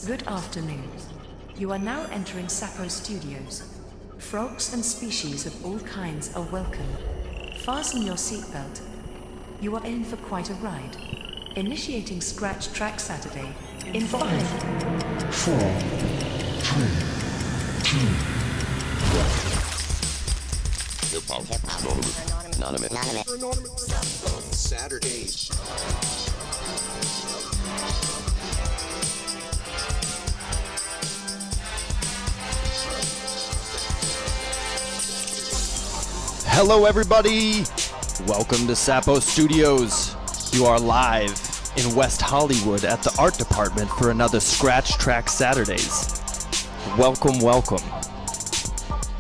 Good afternoon. You are now entering Sapo Studios. Frogs and species of all kinds are welcome. Fasten your seatbelt. You are in for quite a ride. Initiating Scratch Track Saturday in 5, 4, 3, 2, 1. Anonymous. Saturdays. Hello, everybody. Welcome to Sapo Studios. You are live in West Hollywood at the Art Department for another Scratch Track Saturdays. Welcome, welcome.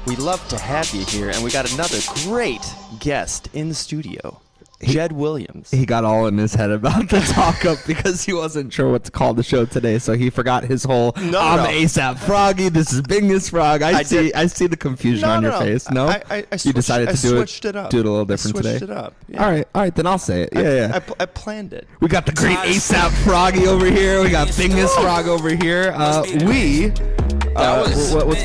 We love to have you here, and we got another great guest in the studio. Jed Williams. He got all in his head about the talk-up because he wasn't sure what to call the show today, so he forgot his whole, I'm ASAP Froggy, this is Bingus Frog. I see the confusion on your face. No? You decided to do it a little different today? I switched it up. Yeah. All right, then I'll say it. Yeah. I planned it. We got the great ASAP Froggy over here. We got Bingus Frog over here. What's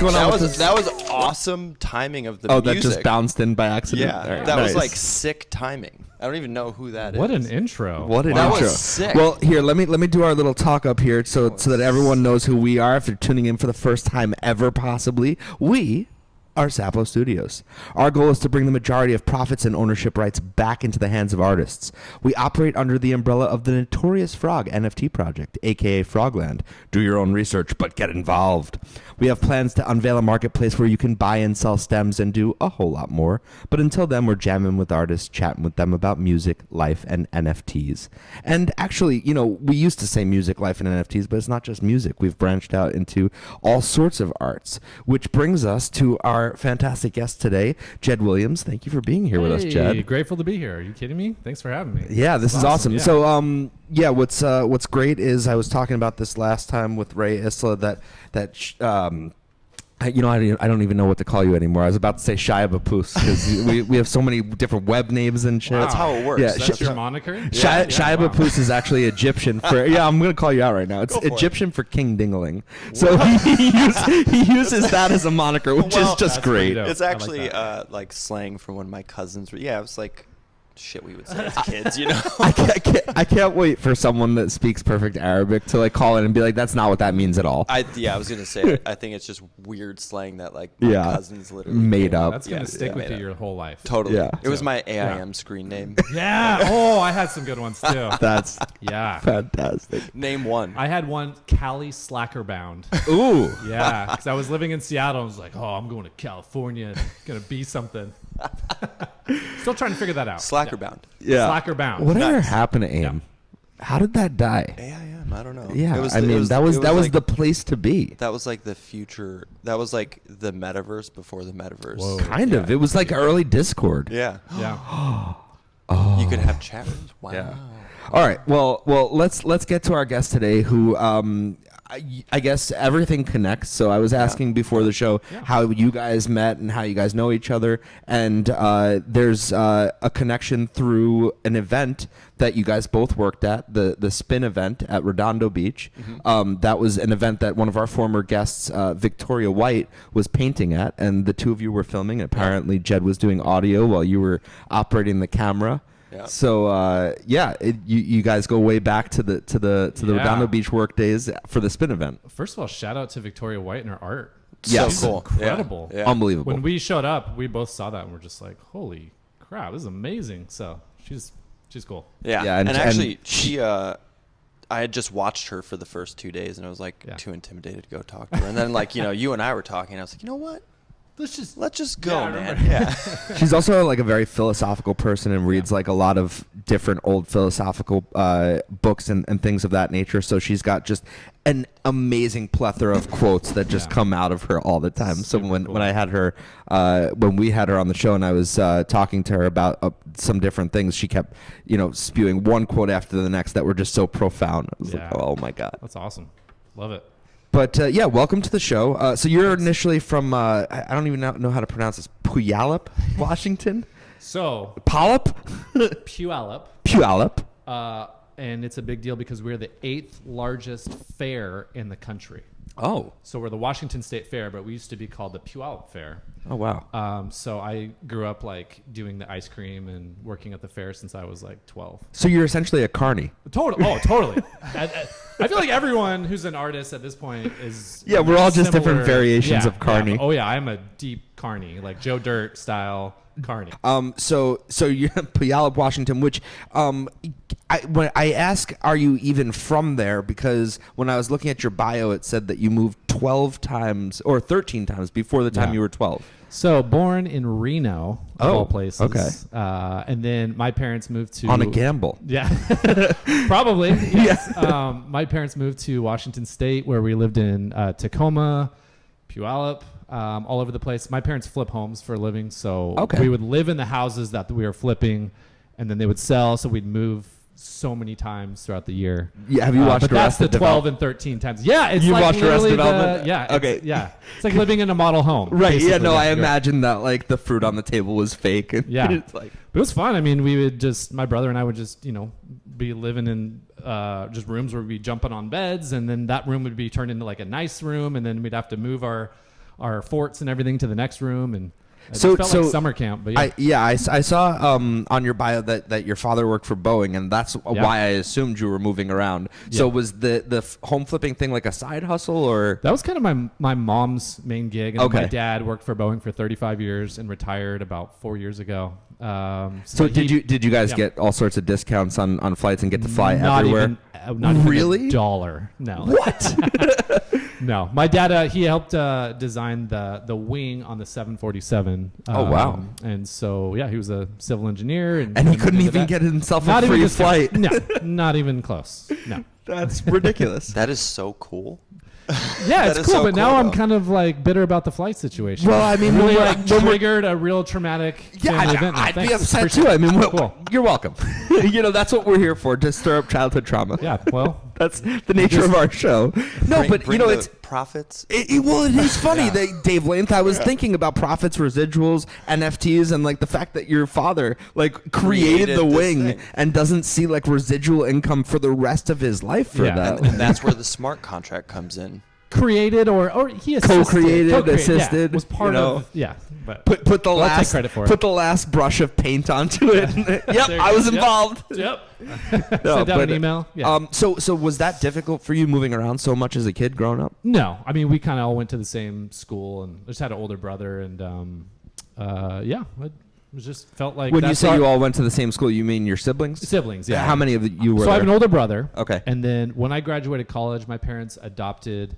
going on with this? That was awesome timing of the music. Oh, that just bounced in by accident? Yeah, right, that nice. was like sick timing. I don't even know who that is. What an intro. That was sick. Well, here, let me do our little talk up here so that everyone knows who we are if they're tuning in for the first time ever, possibly. We are Sapo Studios. Our goal is to bring the majority of profits and ownership rights back into the hands of artists. We operate under the umbrella of the Notorious Frog NFT project, aka Frogland. Do your own research, but get involved. We have plans to unveil a marketplace where you can buy and sell stems and do a whole lot more. But until then, we're jamming with artists, chatting with them about music, life, and NFTs. And actually, we used to say music, life, and NFTs, but it's not just music. We've branched out into all sorts of arts, which brings us to our fantastic guest today, Jed Williams. Thank you for being here with us, Jed. Grateful to be here. Are you kidding me? Thanks for having me. Yeah, this is awesome. Yeah. So, what's great is I was talking about this last time with Ray Isla I don't even know what to call you anymore. I was about to say Shia Bapoose because we have so many different web names and shit. Wow. That's how it works. Yeah, That's your moniker? Shia Bapoose is actually Egyptian for. Yeah, I'm gonna call you out right now. It's Egyptian for King Dingaling. So he uses that as a moniker, which is just great. It's actually like slang from when my cousins were. Yeah, it was like shit we would say as kids, I can't wait for someone that speaks perfect Arabic to like call it and be like, that's not what that means at all. I was gonna say I think it's just weird slang that like my cousins literally made up. That's gonna stick with you your whole life. Totally. Yeah. It was my AIM screen name. Yeah. Oh, I had some good ones too. That's yeah. Fantastic. Name one. I had one, Cali Slackerbound. Ooh. Yeah, because I was living in Seattle. I was like, oh, I'm going to California and gonna be something. Still trying to figure that out. Slackerbound. Yeah. Slackerbound. Whatever happened to AIM? Yeah. How did that die? AIM, I don't know. Yeah, that was the place to be. That was like the future. That was like the metaverse before the metaverse. Whoa. Kind of. It was like early Discord. Yeah. Yeah. You could have chat rooms. Wow. Yeah. All right. Well, let's get to our guest today, who I guess everything connects. So I was asking before the show how you guys met and how you guys know each other, and there's a connection through an event that you guys both worked at, the Spin event at Redondo Beach. Mm-hmm. That was an event that one of our former guests, Victoria White, was painting at, and the two of you were filming. Apparently, Jed was doing audio while you were operating the camera. Yeah. So you guys go way back to the Redondo Beach work days for the Spin event. First of all, shout out to Victoria White and her art. Yes. So cool. Incredible. Yeah. Unbelievable. When we showed up, we both saw that and we're just like, holy crap, this is amazing. So she's cool. Yeah. And actually she I had just watched her for the first 2 days and I was like too intimidated to go talk to her. And then like, you and I were talking and I was like, you know what? Let's just go, man. Yeah. She's also like a very philosophical person and reads like a lot of different old philosophical books and things of that nature. So she's got just an amazing plethora of quotes that just come out of her all the time. So when I had her, when we had her on the show and I was talking to her about some different things, she kept, spewing one quote after the next that were just so profound. I was like, oh my God. That's awesome. Love it. But welcome to the show. So you're initially from, I don't even know how to pronounce this, Puyallup, Washington? So. Puyallup? Puyallup. Puyallup. and it's a big deal because we're the 8th largest fair in the country. Oh. So we're the Washington State Fair, but we used to be called the Puyallup Fair. Oh, wow. So I grew up like doing the ice cream and working at the fair since I was like 12. So you're essentially a carny. Totally. I feel like everyone who's an artist at this point is Yeah, we're all just different similar- variations of carny. Yeah. Oh yeah, I'm a deep carny, like Joe Dirt style carny. So you're Puyallup, Washington, which when I ask, are you even from there? Because when I was looking at your bio, it said that you moved 12 times or 13 times before the time Yeah. you were 12. So born in Reno, of Oh, all places. okay. And then my parents moved to On a gamble. Yeah, probably. Yes. My parents moved to Washington State, where we lived in Tacoma, Puyallup, all over the place. My parents flip homes for a living, so Okay. we would live in the houses that we were flipping, and then they would sell. So we'd move so many times throughout the year. Yeah, have you watched but that's the Arrested 12 and 13 times. Yeah, it's You like watched Arrested literally Development? yeah. Okay. It's like living in a model home. Right. Yeah. basically. No, I You're- imagine that like the fruit on the table was fake. Yeah. It's like, But it was fun. I mean, we would just, my brother and I would just, be living in just rooms where we'd be jumping on beds, and then that room would be turned into like a nice room, and then we'd have to move our forts and everything to the next room, and it So- felt so like summer camp. But I saw on your bio that your father worked for Boeing, and that's why I assumed you were moving around. So Yeah. was the home flipping thing like a side hustle, or? that was kind of my mom's main gig. And Okay. my dad worked for Boeing for 35 years and retired about 4 years ago. So he- did you guys yeah. get all sorts of discounts on flights and get to fly not everywhere? Even, not even Really? a dollar. No. What? No, my dad he helped design the wing on the 747. Oh, wow. And so he was a civil engineer, And he couldn't into even that. get himself Not a even free just- flight. No, not even close. No. That's ridiculous. That is so cool. Yeah, That it's is cool, so but now cool, I'm though. kind of like bitter about the flight situation. Well, I mean, really when like we're- triggered a real traumatic family event. I'd be Thanks. upset Appreciate too. it. I mean, Cool. you're welcome. That's what we're here for, to stir up childhood trauma. Yeah, well, That's the nature of our show. No, but Bring it's profits. it is funny that Dave Length. I was thinking about profits, residuals, NFTs, and like the fact that your father like created the this wing thing. and doesn't see like residual income for the rest of his life for Yeah. that. And that's where the smart contract comes in. created or he assisted. Co-created, assisted, was part of but Put the I'll take last credit for it. put the last brush of paint onto it. Yep, There you I go. was Yep. involved. Yep. No, Sent out but, an email. Yeah. So was that difficult for you moving around so much as a kid growing up? No, I mean we kind of all went to the same school, and I just had an older brother, and it was just felt like When you that's say our- you all went to the same school, you mean your siblings? siblings. Yeah. How many of you were So I have an there? older brother. Okay. And then when I graduated college, my parents adopted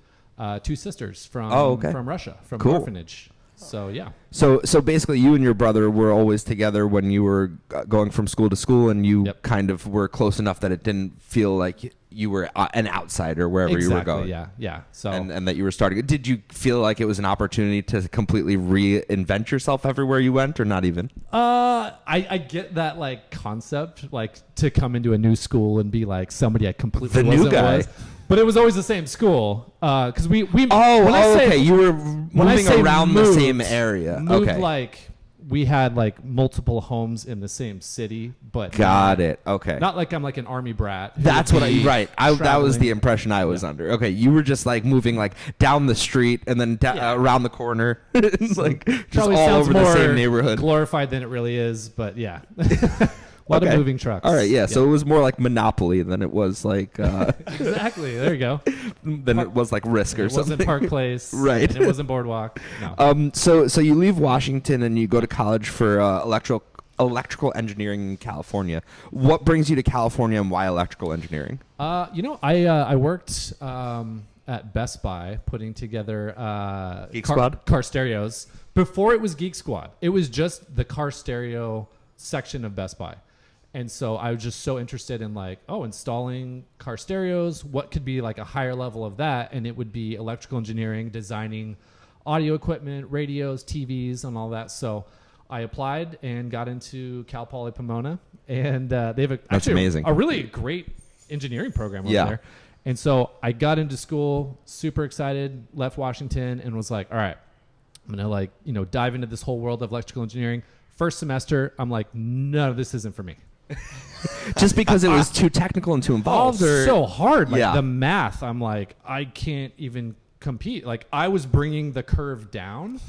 2 sisters from from Russia, from Cool. an orphanage. So yeah. So basically, you and your brother were always together when you were going from school to school, and you Yep. kind of were close enough that it didn't feel like you were an outsider wherever you were going. Yeah. So And that you were starting. Did you feel like it was an opportunity to completely reinvent yourself everywhere you went, or not even? I get that like concept, like to come into a new school and be like somebody I completely The new wasn't guy. was. But it was always the same school because we Okay. You were when I moving say around moved, the same area. moved Okay. like we had like multiple homes in the same city, but Got it. Okay. Not like I'm like an army brat. who That's would what be that was traveling. the impression I was under. Okay, you were just like moving like down the street and then around the corner. It's like just Probably all sounds over the more same neighborhood. glorified than it really is, but yeah. A lot Okay. of moving trucks. All right, yeah. So it was more like Monopoly than it was like Exactly. There you go. than it was like Risk or It something. wasn't Park Place. Right. And it wasn't Boardwalk. No. So you leave Washington and you go to college for electrical engineering in California. What brings you to California and why electrical engineering? I worked at Best Buy putting together Geek Squad? car stereos. Before it was Geek Squad, it was just the car stereo section of Best Buy. And so I was just so interested in like, installing car stereos. What could be like a higher level of that? And it would be electrical engineering, designing audio equipment, radios, TVs, and all that. So I applied and got into Cal Poly Pomona, and they have actually amazing. a really great engineering program over Yeah. there. And so I got into school, super excited, left Washington, and was like, all right, I'm going to dive into this whole world of electrical engineering. First semester, I'm like, no, this isn't for me. Just because it was too technical and too involved? Or? So hard. Like Yeah. the math, I'm like, I can't even compete. Like I was bringing the curve down.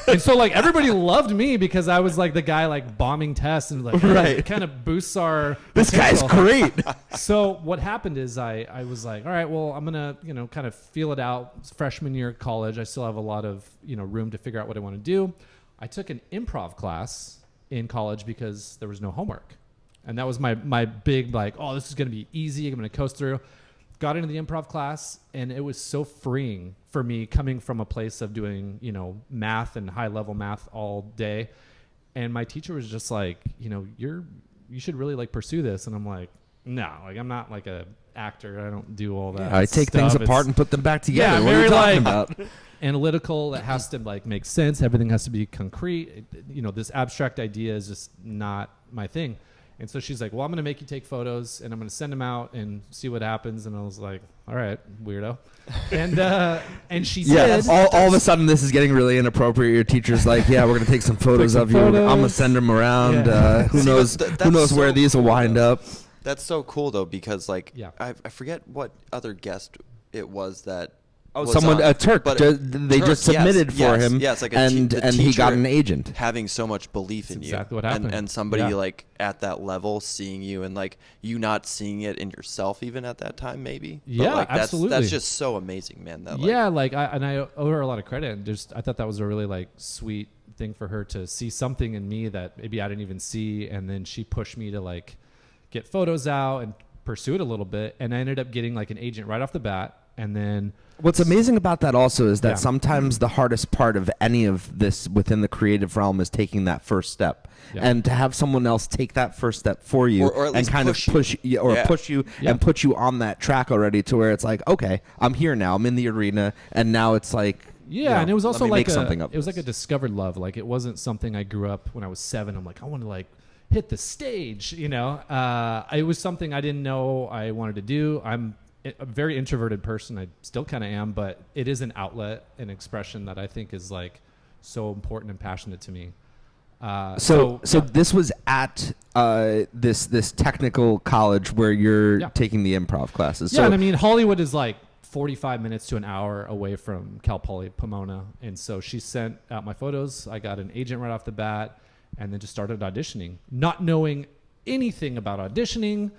And so like everybody loved me because I was like the guy like bombing tests and like, Right. it kind of boosts our This guy's potential. great. So what happened is I was like, all right, well, I'm going to, kind of feel it out. It's freshman year of college. I still have a lot of, room to figure out what I want to do. I took an improv class in college because there was no homework. And that was my big like, oh, this is going to be easy. I'm going to coast through. Got into the improv class, and it was so freeing for me coming from a place of doing, math and high level math all day. And my teacher was just like, you should really like pursue this. And I'm like, no, like I'm not like a actor. I don't do all that. I take things stuff. apart and put them back together. Yeah, what are very you talking like about? analytical. It has to like make sense. Everything has to be concrete. This abstract idea is just not my thing. And so she's like, well, I'm going to make you take photos and I'm going to send them out and see what happens. And I was like, all right, weirdo. And she Yeah, did. all of a sudden this is getting really inappropriate. Your teacher's like, yeah, we're going to take some photos some of you. I'm going to photos. send them around. Yeah. Who See, knows that's who knows where so these will cool, wind though. up. That's so cool though, because like Yeah. I forget what other guest it was that. Oh, was someone, on, a Turk. but They Turk, just submitted yes, for him, Yes, like and the he got teacher an agent. having so much belief in That's you. exactly what happened. And somebody Yeah. like at that level seeing you and like you not seeing it in yourself even at that time maybe. But, Yeah, like, absolutely. That's just so amazing, man. That, like, Yeah, like I owe her a lot of credit. And I thought that was a really like sweet thing for her to see something in me that maybe I didn't even see, and then she pushed me to like get photos out and pursue it a little bit, and I ended up getting like an agent right off the bat, and then. What's amazing about that also is that Yeah. sometimes the hardest part of any of this within the creative realm is taking that first step. Yeah. And to have someone else take that first step for you Or at and least kind push of push you. you, or Yeah. push you Yeah. and put you on that track already to where it's like, okay, I'm here now. I'm in the arena, and now it's like, Yeah, and it was let also me like make something up. it was like a discovered love. Like it wasn't something I grew up when I was 7. I'm like, I want to like hit the stage, It was something I didn't know I wanted to do. I'm a very introverted person. I still kind of am, but it is an outlet, an expression that I think is like so important and passionate to me. So yeah. this was at this technical college where you're Yeah. taking the improv classes. Yeah, So and I mean, Hollywood is like 45 minutes to an hour away from Cal Poly Pomona. And so she sent out my photos. I got an agent right off the bat and then just started auditioning, not knowing anything about auditioning,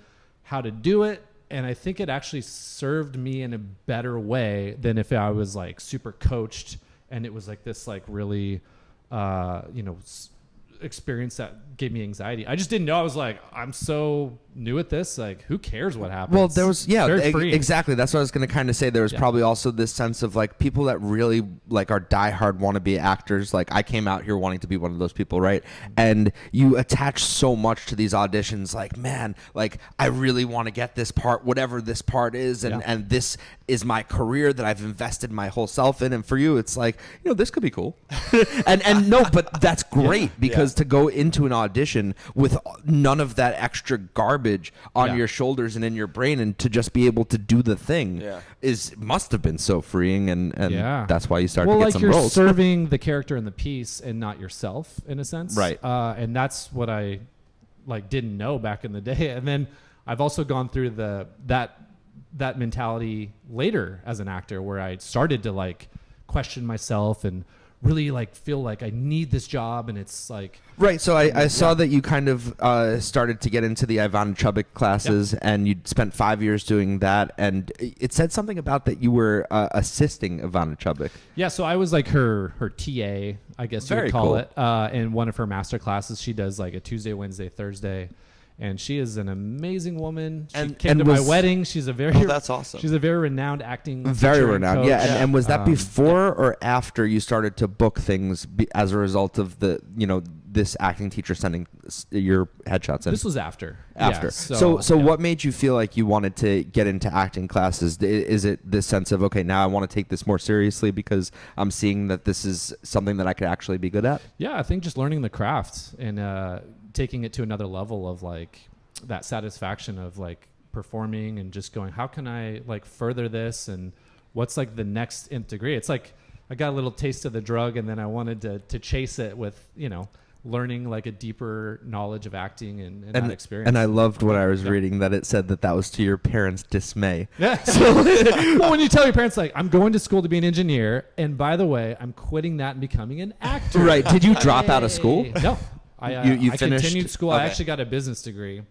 how to do it. And I think it actually served me in a better way than if I was like super coached and it was like this like really, experience that gave me anxiety. I just didn't know. I was like, I'm so new at this. Like, who cares what happens? Well, there was, yeah, Very freeing. exactly. That's what I was going to kind of say. There was Yeah. probably also this sense of like people that really like are diehard wannabe actors. Like I came out here wanting to be one of those people, right? And you attach so much to these auditions. Like, man, like I really want to get this part, whatever this part is, and Yeah. and this is my career that I've invested my whole self in. And for you, it's like, this could be cool. and no, but that's great because to go into an audition with none of that extra garbage on Yeah. your shoulders and in your brain, and to just be able to do the thing Yeah. must have been so freeing, and Yeah. that's why you started well, to get like some you're roles. serving the character in the piece and not yourself in a sense, Right. And that's what I like didn't know back in the day. And then I've also gone through that mentality later as an actor, where I started to like question myself and really like feel like I need this job, and it's like Right, so I saw that you kind of started to get into the Ivana Chubbuck classes, and you spent 5 years doing that, and it said something about that you were assisting Ivana Chubbuck. Yeah, so I was like her TA, I guess you Very would call cool. it, in one of her master classes. She does like a Tuesday, Wednesday, Thursday, and she is an amazing woman. She And- came and to my was- wedding. She's a very that's awesome. She's a very renowned acting Very teacher renowned, coach. yeah. And was that before yeah. or after you started to book things as a result of this acting teacher sending your headshots in? This was after. After. Yeah, So yeah. what made you feel like you wanted to get into acting classes? Is it this sense of, okay, now I want to take this more seriously because I'm seeing that this is something that I could actually be good at? Yeah, I think just learning the craft and taking it to another level of like that satisfaction of like performing and just going, how can I like further this, and what's like the next nth degree? It's like I got a little taste of the drug, and then I wanted to chase it with learning like a deeper knowledge of acting and that experience. And I loved what I was reading, that it said that was to your parents' dismay. Yeah. Well, when you tell your parents, like, I'm going to school to be an engineer, and by the way, I'm quitting that and becoming an actor. Right. Did you drop out of school? No. I You finished? continued school. Okay. I actually got a business degree.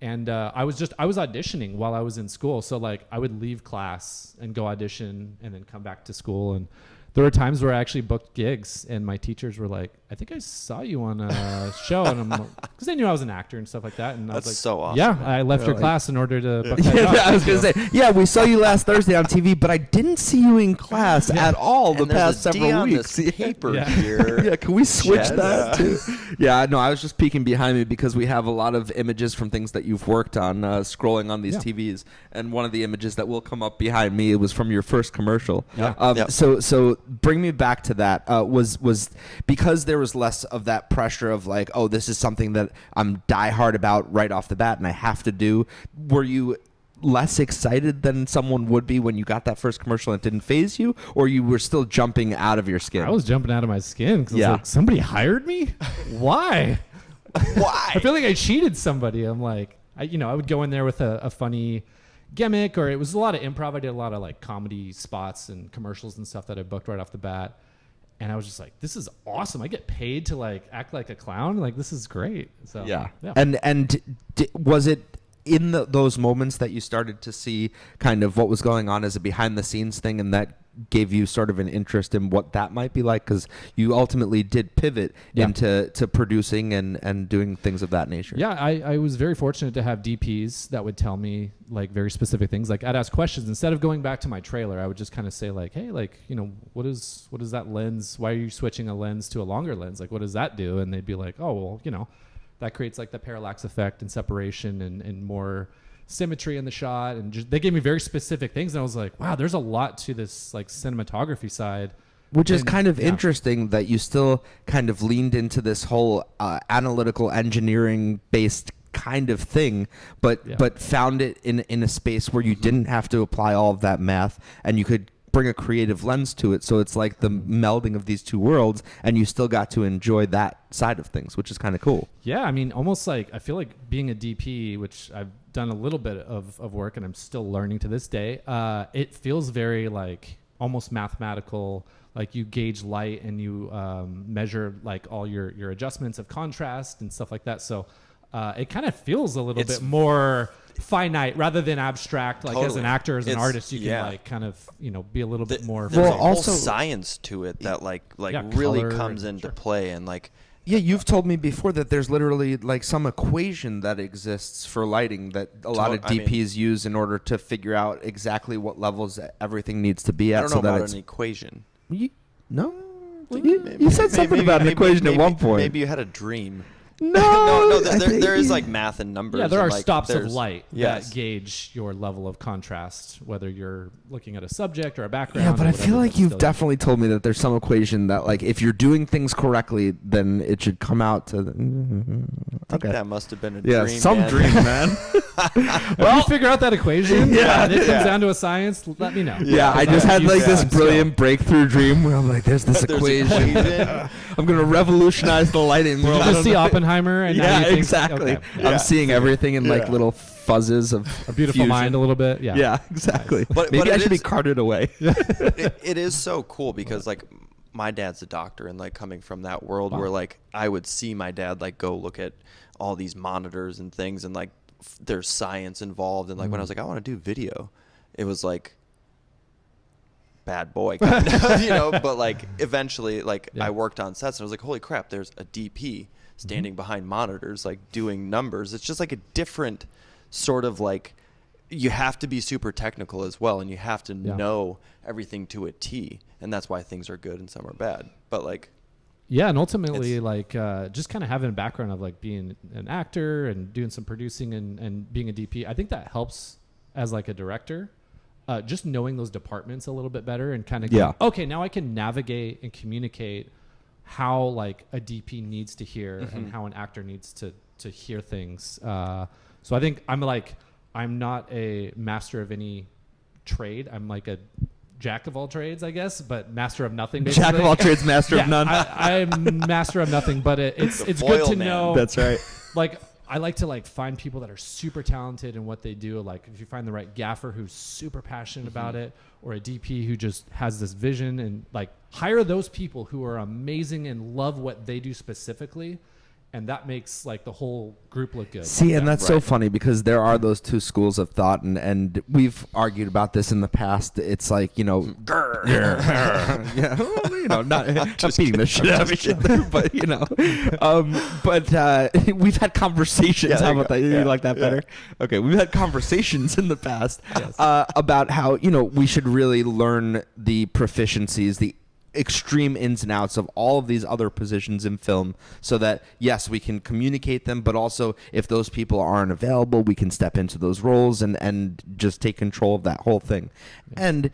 And I was auditioning while I was in school. So like I would leave class and go audition and then come back to school. And there were times where I actually booked gigs and my teachers were like, I think I saw you on a show. And I'm like, because they knew I was an actor and stuff like that. And I was like, so awesome. yeah, I left your class in order to book that job. I was going to say, yeah, we saw you last Thursday on TV, but I didn't see you in class at all the And there's past a D several on weeks. this paper Yeah. here. Yeah, can we switch Jed? that too? Yeah, no, I was just peeking behind me because we have a lot of images from things that you've worked on, scrolling on these Yeah. TVs, and one of the images that will come up behind me was from your first commercial. Yeah. Yep. So bring me back to that. Was because there was less of that pressure of like, oh, this is something that I'm diehard about right off the bat, and I have to do. Were you less excited than someone would be when you got that first commercial and it didn't phase you, or you were still jumping out of your skin? I was jumping out of my skin because Yeah. I was like, somebody hired me? Why? Why? I feel like I cheated somebody. I'm like, I would go in there with a funny gimmick, or it was a lot of improv. I did a lot of like comedy spots and commercials and stuff that I booked right off the bat. And I was just like, this is awesome. I get paid to like act like a clown. Like, this is great. So Yeah. And was it in those moments that you started to see kind of what was going on as a behind the scenes thing, and that gave you sort of an interest in what that might be like? Because you ultimately did pivot into producing and doing things of that nature. Yeah, I was very fortunate to have DPs that would tell me like very specific things. Like I'd ask questions instead of going back to my trailer. I would just kind of say like, hey, like, what is that lens? Why are you switching a lens to a longer lens? Like, what does that do? And they'd be like, oh, well, that creates like the parallax effect and separation and more symmetry in the shot. And they gave me very specific things. And I was like, wow, there's a lot to this like cinematography side. Which is And, kind of yeah. interesting that you still kind of leaned into this whole analytical engineering based kind of thing, but found it in a space where you didn't have to apply all of that math, and you could bring a creative lens to it. So it's like the melding of these two worlds, and you still got to enjoy that side of things, which is kind of cool. Yeah, I mean, almost like I feel like being a DP, which I've done a little bit of work and I'm still learning to this day, it feels very like almost mathematical. Like you gauge light and you measure like all your adjustments of contrast and stuff like that. So it kind of feels a little bit more finite rather than abstract. Like as an actor, as an artist, you can like kind of be a little bit more. There's a whole also science to it that like really color comes and- into play, and like Yeah, you've told me before that there's literally like some equation that exists for lighting that a lot of DPs use in order to figure out exactly what levels everything needs to be at. I don't know so that about it's an equation. No, you said something about an equation at one point. Maybe you had a dream. No, there is like math and numbers. Yeah, there are and, like, stops of there's- light yes. that gauge your level of contrast, whether you're looking at a subject or a background. Yeah, but or I whatever, feel like but you've still- definitely told me that there's some equation that like if you're doing things correctly, then it should come out to. I think that must have been a Yeah, dream. some man. dream, man. Well, you figure out that equation. Yeah, and it comes yeah. down to a science. Let me know. Yeah, I just had like this brilliant breakthrough dream where I'm like, there's this There's equation. equation. I'm gonna revolutionize the lighting world. You just see Oppenheimer, and now Yeah, you think, exactly. okay, yeah. I'm seeing everything in like little fuzzes of A beautiful fusion. mind, a little bit. Yeah. Yeah, exactly. But Maybe it I should be is- carted away. It is so cool because like my dad's a doctor, and like coming from that world where like I would see my dad like go look at all these monitors and things, and like there's science involved, and like when I was like I want to do video, it was like bad boy kind of, but like eventually like I worked on sets and I was like, holy crap, there's a DP standing behind monitors like doing numbers. It's just like a different sort of like, you have to be super technical as well, and you have to know everything to a T, and that's why things are good and some are bad. But like, Yeah, and ultimately, like, just kind of having a background of like being an actor and doing some producing and being a DP, I think that helps as like a director. Just knowing those departments a little bit better and kind of going, okay, now I can navigate and communicate how like a DP needs to hear and how an actor needs to hear things. So I think I'm not a master of any trade. I'm like a jack of all trades, I guess, but master of nothing. Basically. Jack of all trades, master of none. I'm master of nothing, but it's good foil to man. know. That's right. Like, I like to like find people that are super talented in what they do. Like, if you find the right gaffer who's super passionate about it, or a DP who just has this vision, and like hire those people who are amazing and love what they do specifically. And that makes like the whole group look good. See, and that's so funny because there are those two schools of thought, and we've argued about this in the past. It's like, you know, yeah, well, you know, not beating the shit out of each other, but you know, we've had conversations. Yeah, how about that? You yeah, like that better? Okay, we've had conversations in the past Yes. about how, you know, we should really learn the proficiencies, the extreme ins and outs of all of these other positions in film, so that yes, we can communicate them, but also if those people aren't available, we can step into those roles and just take control of that whole thing. And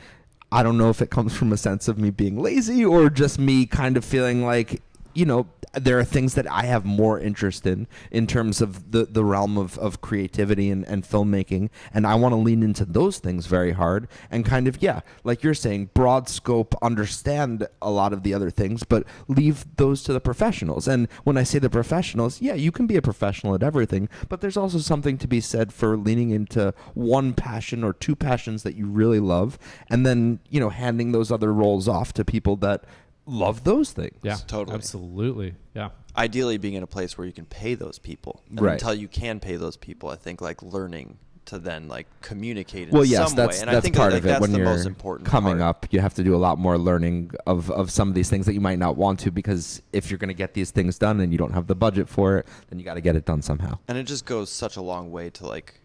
I don't know if it comes from a sense of me being lazy or just me kind of feeling like, you know, there are things that I have more interest in terms of the realm of creativity and filmmaking, and I want to lean into those things very hard and kind of, yeah, like you're saying, broad scope, understand a lot of the other things, but leave those to the professionals. And when I say the professionals, yeah, you can be a professional at everything, but there's also something to be said for leaning into one passion or two passions that you really love, and then, you know, handing those other roles off to people that love those things. Yeah, Totally. absolutely. Yeah. Ideally, being in a place where you can pay those people. And Right. until you can pay those people, I think like learning to then like communicate in Well, yes, some that's way. And I think part like, of it. that's When the you're most important coming part. up, you have to do a lot more learning of some of these things that you might not want to, because if you're going to get these things done and you don't have the budget for it, then you got to get it done somehow. And it just goes such a long way to like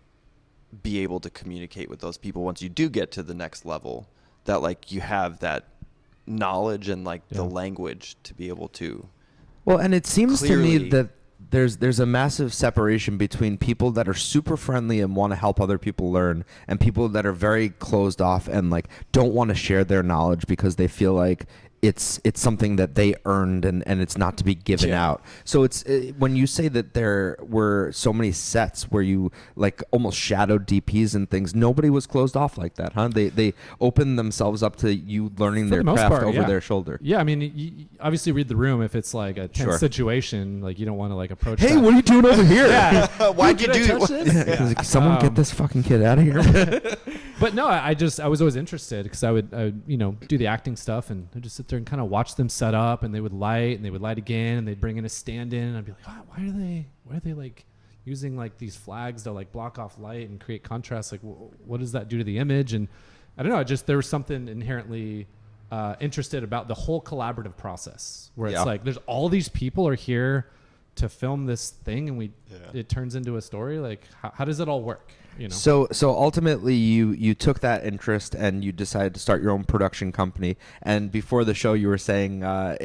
be able to communicate with those people once you do get to the next level, that like you have that knowledge and like the language to be able to. Well, and it seems to me Clearly- that there's a massive separation between people that are super friendly and want to help other people learn, and people that are very closed off and like don't want to share their knowledge because they feel like it's something that they earned and it's not to be given Yeah. out. So it's when you say that there were so many sets where you like almost shadowed DPs and things, nobody was closed off like that, huh? They opened themselves up to you learning For their the most craft part, over yeah. their shoulder. Yeah, I mean, you obviously read the room if it's like a tense Sure. situation, like you don't want to like approach. Hey, that. what are you doing over here? Yeah. Why'd you Can I do touch this? Yeah, 'cause, like, someone get this fucking kid out of here. But no, I was always interested because I would you know, do the acting stuff, and I'd just sit there and kind of watch them set up, and they would light again, and they'd bring in a stand-in, and I'd be like, oh, why are they like using like these flags to like block off light and create contrast? Like, what does that do to the image? And I don't know, just there was something inherently interested about the whole collaborative process, where it's Yeah. like there's all these people are here to film this thing, and it turns into a story. Like, how does it all work? You know? So ultimately, you took that interest and you decided to start your own production company. And before the show, you were saying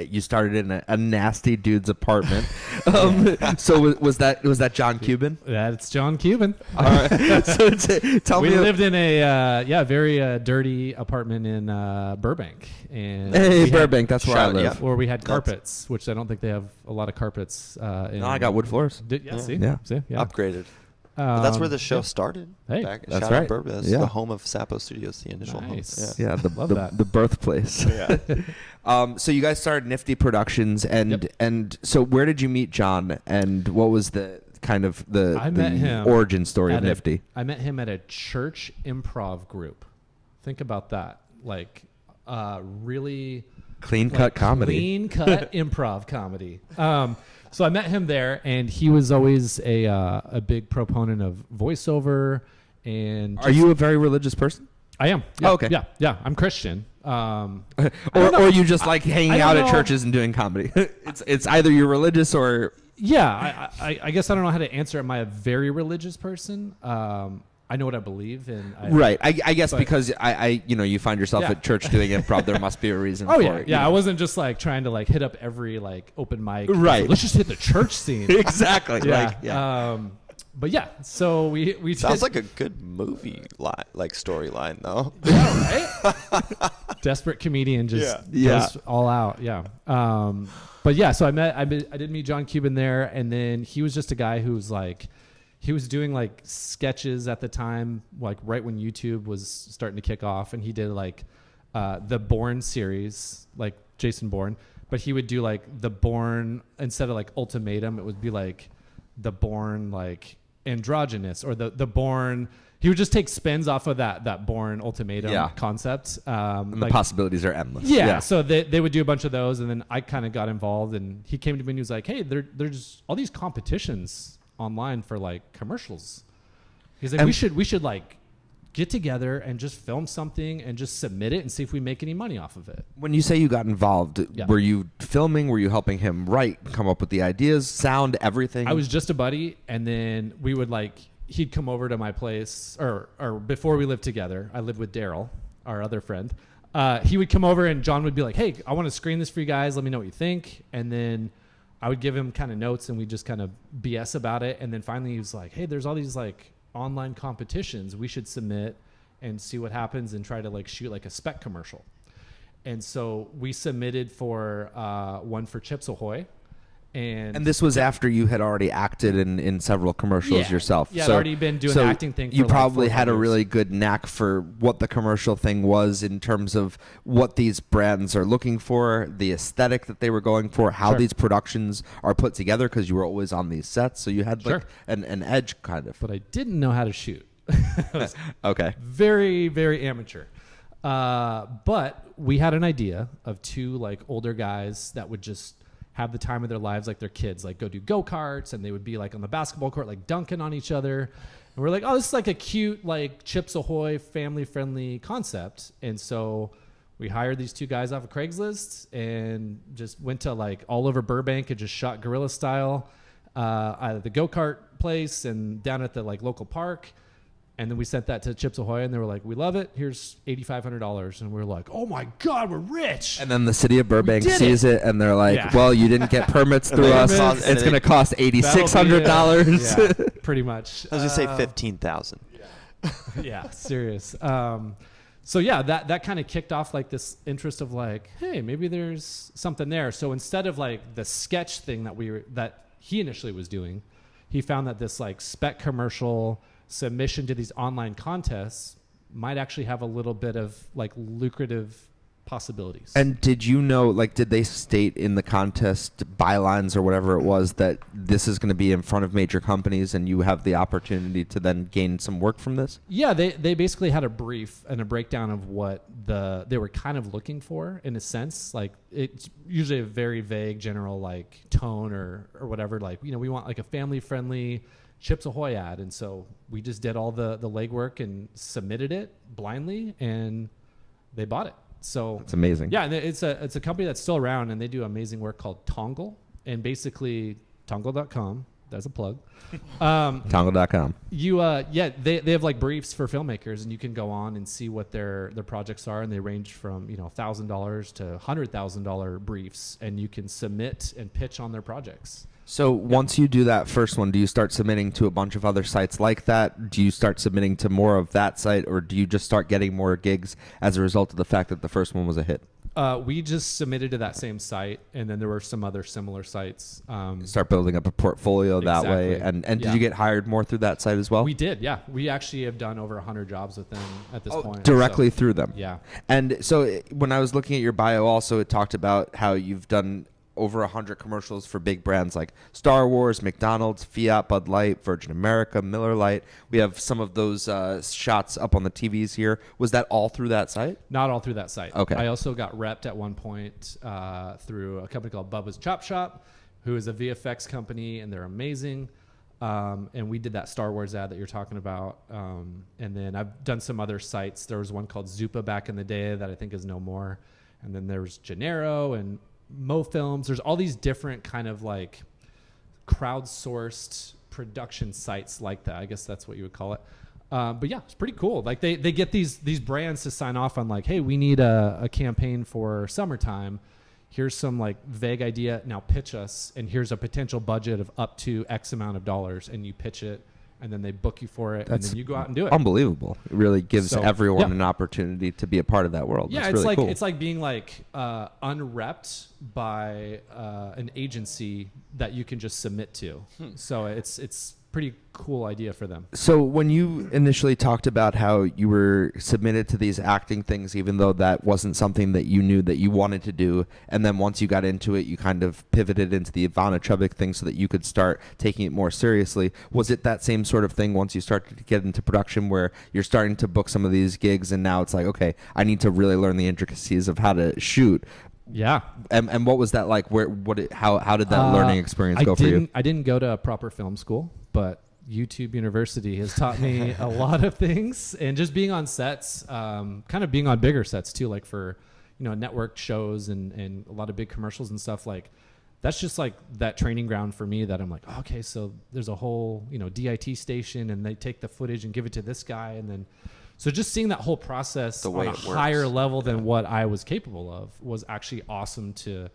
you started in a nasty dude's apartment. So was that John Cuban? That's John Cuban. All right. So tell We me. lived in a very dirty apartment in Burbank, and Hey, we Burbank, that's where I Shout- live. yeah. where we had carpets, which I don't think they have a lot of carpets. No, I got wood floors. Yeah, see, Yeah. see, yeah. Upgraded. But that's where the show yeah. started. Hey. Back, That's shout right. out Burbank. That's Yeah. the home of Sapo Studios, the initial Nice. home. Yeah, Love the that. birthplace. Yeah. So you guys started Nifty Productions, and so where did you meet John, and what was the kind of I met the him origin story of at a- Nifty? I met him at a church improv group. Think about that. Like, really Clean like, cut comedy. Clean cut improv comedy. So I met him there, and he was always a big proponent of voiceover. And Are you a very religious person? I am. Yeah, Oh, okay. Yeah. I'm Christian. Or you just like hanging I don't out at know. churches and doing comedy? it's either you're religious or Yeah, I guess I don't know how to answer. Am I a very religious person? I know what I believe, and right. I guess but- because I you find yourself Yeah. at church doing improv, there must be a reason. Oh for yeah, it, yeah. you I know? wasn't just like trying to like hit up every like open mic. Right. Let's just hit the church scene. Exactly. Yeah. Like, yeah. But yeah, so we Sounds did, like a good movie like storyline though. right. Desperate comedian just Yeah. goes all out. Yeah. But yeah, so I did meet John Cuban there, and then he was just a guy who's like, he was doing like sketches at the time, like right when YouTube was starting to kick off, and he did like the Bourne series, like Jason Bourne, but he would do like the Bourne instead of like Ultimatum, it would be like the Bourne like androgynous or the Bourne. He would just take spins off of that Bourne Ultimatum concept. And the possibilities are endless. Yeah. So they would do a bunch of those, and then I kind of got involved, and he came to me and he was like, "Hey, there's all these competitions online for like commercials." He's like, we should like get together and just film something and just submit it and see if we make any money off of it. When you say you got involved, were you filming? Were you helping him write, come up with the ideas, sound, everything? I was just a buddy, and then we would like, he'd come over to my place, or before we lived together, I lived with Daryl, our other friend. He would come over and John would be like, "Hey, I want to screen this for you guys. Let me know what you think." And then I would give him kind of notes and we just kind of BS about it. And then finally he was like, "Hey, there's all these like online competitions we should submit and see what happens and try to like shoot like a spec commercial." And so we submitted for one for Chips Ahoy. And this was after you had already acted in several commercials yourself. Yeah, I'd already been doing the acting thing for you like probably 4 had a years. really good knack for what the commercial thing was in terms of what these brands are looking for, the aesthetic that they were going for, how these productions are put together, because you were always on these sets. So you had like an edge kind of. But I didn't know how to shoot. Okay. Very, very amateur. But we had an idea of 2 like older guys that would just have the time of their lives like their kids, like go do go-karts, and they would be like on the basketball court like dunking on each other. And we're like, oh, this is like a cute like Chips Ahoy family-friendly concept. And so we hired these 2 guys off of Craigslist and just went to like all over Burbank and just shot guerrilla style at the go-kart place and down at the like local park. And then we sent that to Chips Ahoy, and they were like, "We love it. Here's $8,500." And we were like, "Oh my God, we're rich!" And then the city of Burbank sees it, and they're like, "Well, you didn't get permits through us. It's going to cost $8,600." Yeah, pretty much. I was gonna say 15,000. Yeah, serious. So yeah, that kind of kicked off like this interest of like, hey, maybe there's something there. So instead of like the sketch thing that he initially was doing, he found that this like spec commercial submission to these online contests might actually have a little bit of like lucrative possibilities. And did you know, like, did they state in the contest bylines or whatever it was that this is going to be in front of major companies and you have the opportunity to then gain some work from this? Yeah, they basically had a brief and a breakdown of what they were kind of looking for, in a sense. Like, it's usually a very vague general like tone or whatever. Like, you know, we want like a family friendly Chips Ahoy ad. And so we just did all the legwork and submitted it blindly, and they bought it. So it's amazing. Yeah, and it's a company that's still around, and they do amazing work called Tongle, and basically Tongle.com. That's a plug. Tongle.com. They have like briefs for filmmakers, and you can go on and see what their projects are, and they range from $1,000 to $100,000 briefs, and you can submit and pitch on their projects. So once you do that first one, do you start submitting to a bunch of other sites like that? Do you start submitting to more of that site, or do you just start getting more gigs as a result of the fact that the first one was a hit? We just submitted to that same site, and then there were some other similar sites. Start building up a portfolio that way. And did you get hired more through that site as well? We did, yeah. We actually have done over 100 jobs with them at this point. Directly through them? Yeah. And so when I was looking at your bio also, it talked about how you've done over 100 commercials for big brands like Star Wars, McDonald's, Fiat, Bud Light, Virgin America, Miller Lite. We have some of those shots up on the TVs here. Was that all through that site? Not all through that site. Okay. I also got repped at one point through a company called Bubba's Chop Shop, who is a VFX company, and they're amazing. And we did that Star Wars ad that you're talking about. And then I've done some other sites. There was one called Zupa back in the day that I think is no more. And then there was Gennaro and Mo Films. There's all these different kind of like crowdsourced production sites like that. I guess that's what you would call it. But yeah, it's pretty cool. Like they get these brands to sign off on like, hey, we need a campaign for summertime. Here's some like vague idea. Now pitch us, and here's a potential budget of up to X amount of dollars, and you pitch it, and then they book you for it, and then you go out and do it. Unbelievable. It really gives everyone an opportunity to to be a part of that world. Yeah, That's it's really like cool. It's like being like unrepped by an agency that you can just submit to. So it's pretty cool idea for them. So when you initially talked about how you were submitted to these acting things, even though that wasn't something that you knew that you wanted to do, and then once you got into it, you kind of pivoted into the Ivana Chubbuck thing so that you could start taking it more seriously. Was it that same sort of thing once you started to get into production where you're starting to book some of these gigs and now it's like, okay, I need to really learn the intricacies of how to shoot? Yeah. And what was that like? How did that learning experience go for you? I didn't go to a proper film school, but YouTube University has taught me a lot of things, and just being on sets, kind of being on bigger sets too, like for, network shows and a lot of big commercials and stuff. Like that's just like that training ground for me that I'm like, okay, so there's a whole, DIT station and they take the footage and give it to this guy. And then, so just seeing that whole process on a higher level than what I was capable of was actually awesome to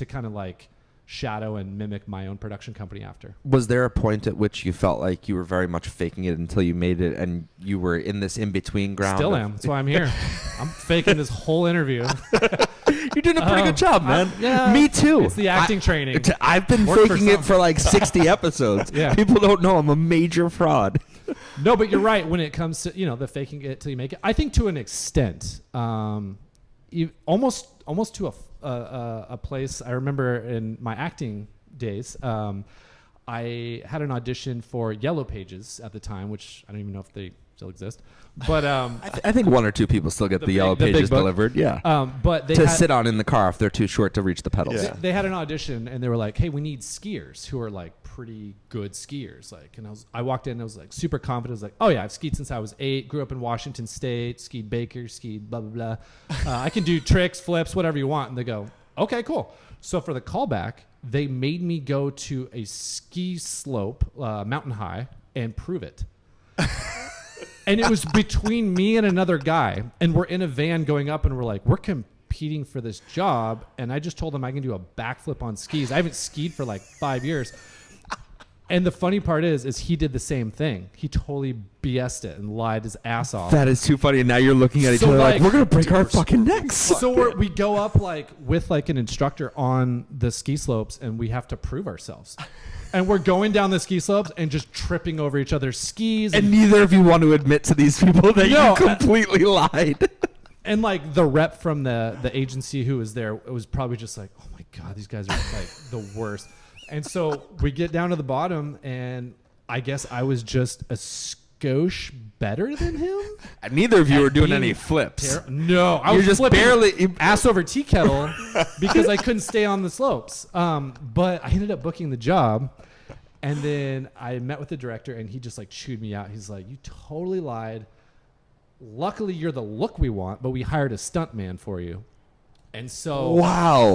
kind of like shadow and mimic my own production company after. Was there a point at which you felt like you were very much faking it until you made it and you were in this in-between ground? Still am. That's why I'm here. I'm faking this whole interview. You're doing a pretty good job, man. Yeah, me too. It's the acting training. I've been faking it for like 60 episodes. Yeah. People don't know I'm a major fraud. No, but you're right when it comes to, the faking it till you make it. I think to an extent, almost to a place. I remember in my acting days, I had an audition for Yellow Pages at the time, which I don't even know if they still exist. But I think one or two people still get the Yellow Pages delivered. Yeah. But they sit on in the car if they're too short to reach the pedals. Yeah. They had an audition and they were like, "Hey, we need skiers who are like pretty good skiers." Like, and I walked in and I was like super confident. I was like, "Oh yeah, I've skied since I was 8. Grew up in Washington State. Skied Baker. Skied blah blah blah. I can do tricks, flips, whatever you want." And they go, "Okay, cool." So for the callback, they made me go to a ski slope, mountain high, and prove it. And it was between me and another guy, and we're in a van going up, and we're like, we're competing for this job. And I just told him I can do a backflip on skis. I haven't skied for like 5 years. And the funny part is he did the same thing. He totally BS'd it and lied his ass off. That is too funny. And now you're looking at each other like, we're going to break our fucking necks. So we go up like with like an instructor on the ski slopes, and we have to prove ourselves. And we're going down the ski slopes and just tripping over each other's skis. And neither of you want to admit to these people that you completely lied. And like the rep from the agency who was there, it was probably just like, oh my God, these guys are like the worst. And so we get down to the bottom, and I guess I was just a skosh better than him. And neither of you were doing any flips. No, I was just flipping ass over tea kettle because I couldn't stay on the slopes. But I ended up booking the job, and then I met with the director, and he just like chewed me out. He's like, "You totally lied. Luckily, you're the look we want, but we hired a stuntman for you." And so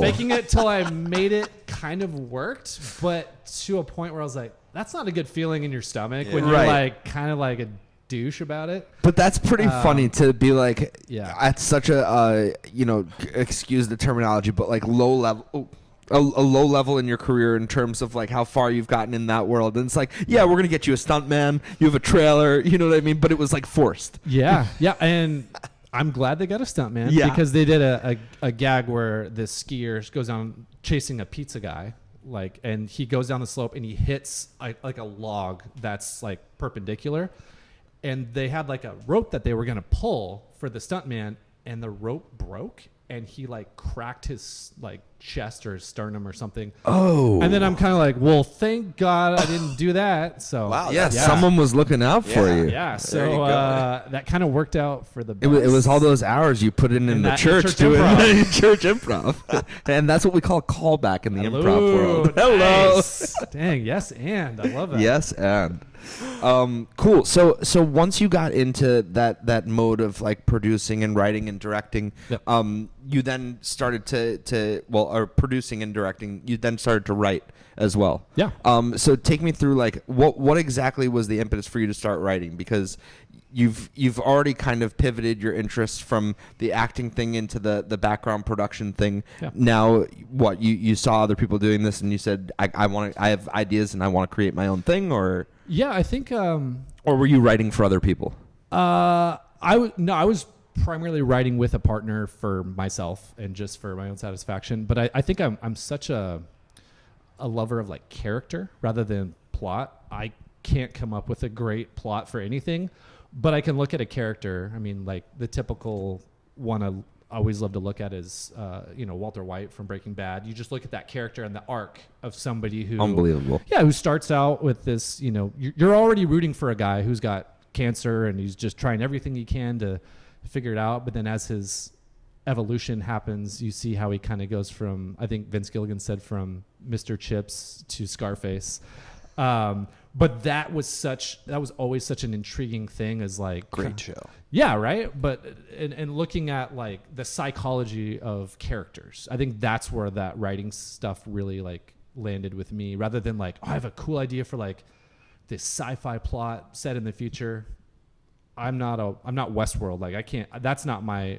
faking it till I made it kind of worked, but to a point where I was like, that's not a good feeling in your stomach when you're like kind of like a douche about it. But that's pretty funny to be like at such a, excuse the terminology, but like low level. A low level in your career in terms of like how far you've gotten in that world. And it's like, yeah, we're going to get you a stuntman. You have a trailer. You know what I mean? But it was like forced. Yeah. Yeah. And I'm glad they got a stuntman because they did a gag where this skier goes down chasing a pizza guy, like, and he goes down the slope and he hits like a log that's like perpendicular, and they had like a rope that they were gonna pull for the stuntman, and the rope broke, and he like cracked his like chest or his sternum or something. Oh. And then I'm kind of like, well, thank God I didn't do that. So wow, someone was looking out for you. Yeah. So that kind of worked out for the best. It was all those hours you put in the church doing church improv. And that's what we call callback in the improv world. Nice. Dang, yes, and I love that. Yes, and cool. So once you got into that mode of like producing and writing and directing, you then started or producing and directing, you then started to write as well. Yeah. So take me through like what exactly was the impetus for you to start writing? Because you've already kind of pivoted your interests from the acting thing into the background production thing. Yeah. Now, what you saw other people doing this and you said, I have ideas and I want to create my own thing, or? Yeah, I think. Or were you writing for other people? I was primarily writing with a partner for myself and just for my own satisfaction. But I think I'm such a lover of like character rather than plot. I can't come up with a great plot for anything, but I can look at a character. I mean, like the typical one I always love to look at is, Walter White from Breaking Bad. You just look at that character and the arc of somebody who, Unbelievable. yeah, who starts out with this, you're already rooting for a guy who's got cancer and he's just trying everything he can to figure it out. But then as his evolution happens, you see how he kind of goes from, I think Vince Gilligan said, from Mr. Chips to Scarface. But that was always such an intriguing thing, as like Great show. Yeah, right. But and looking at like the psychology of characters, I think that's where that writing stuff really like landed with me, rather than like, oh, I have a cool idea for like this sci-fi plot set in the future. I'm not Westworld. Like I can't. That's not my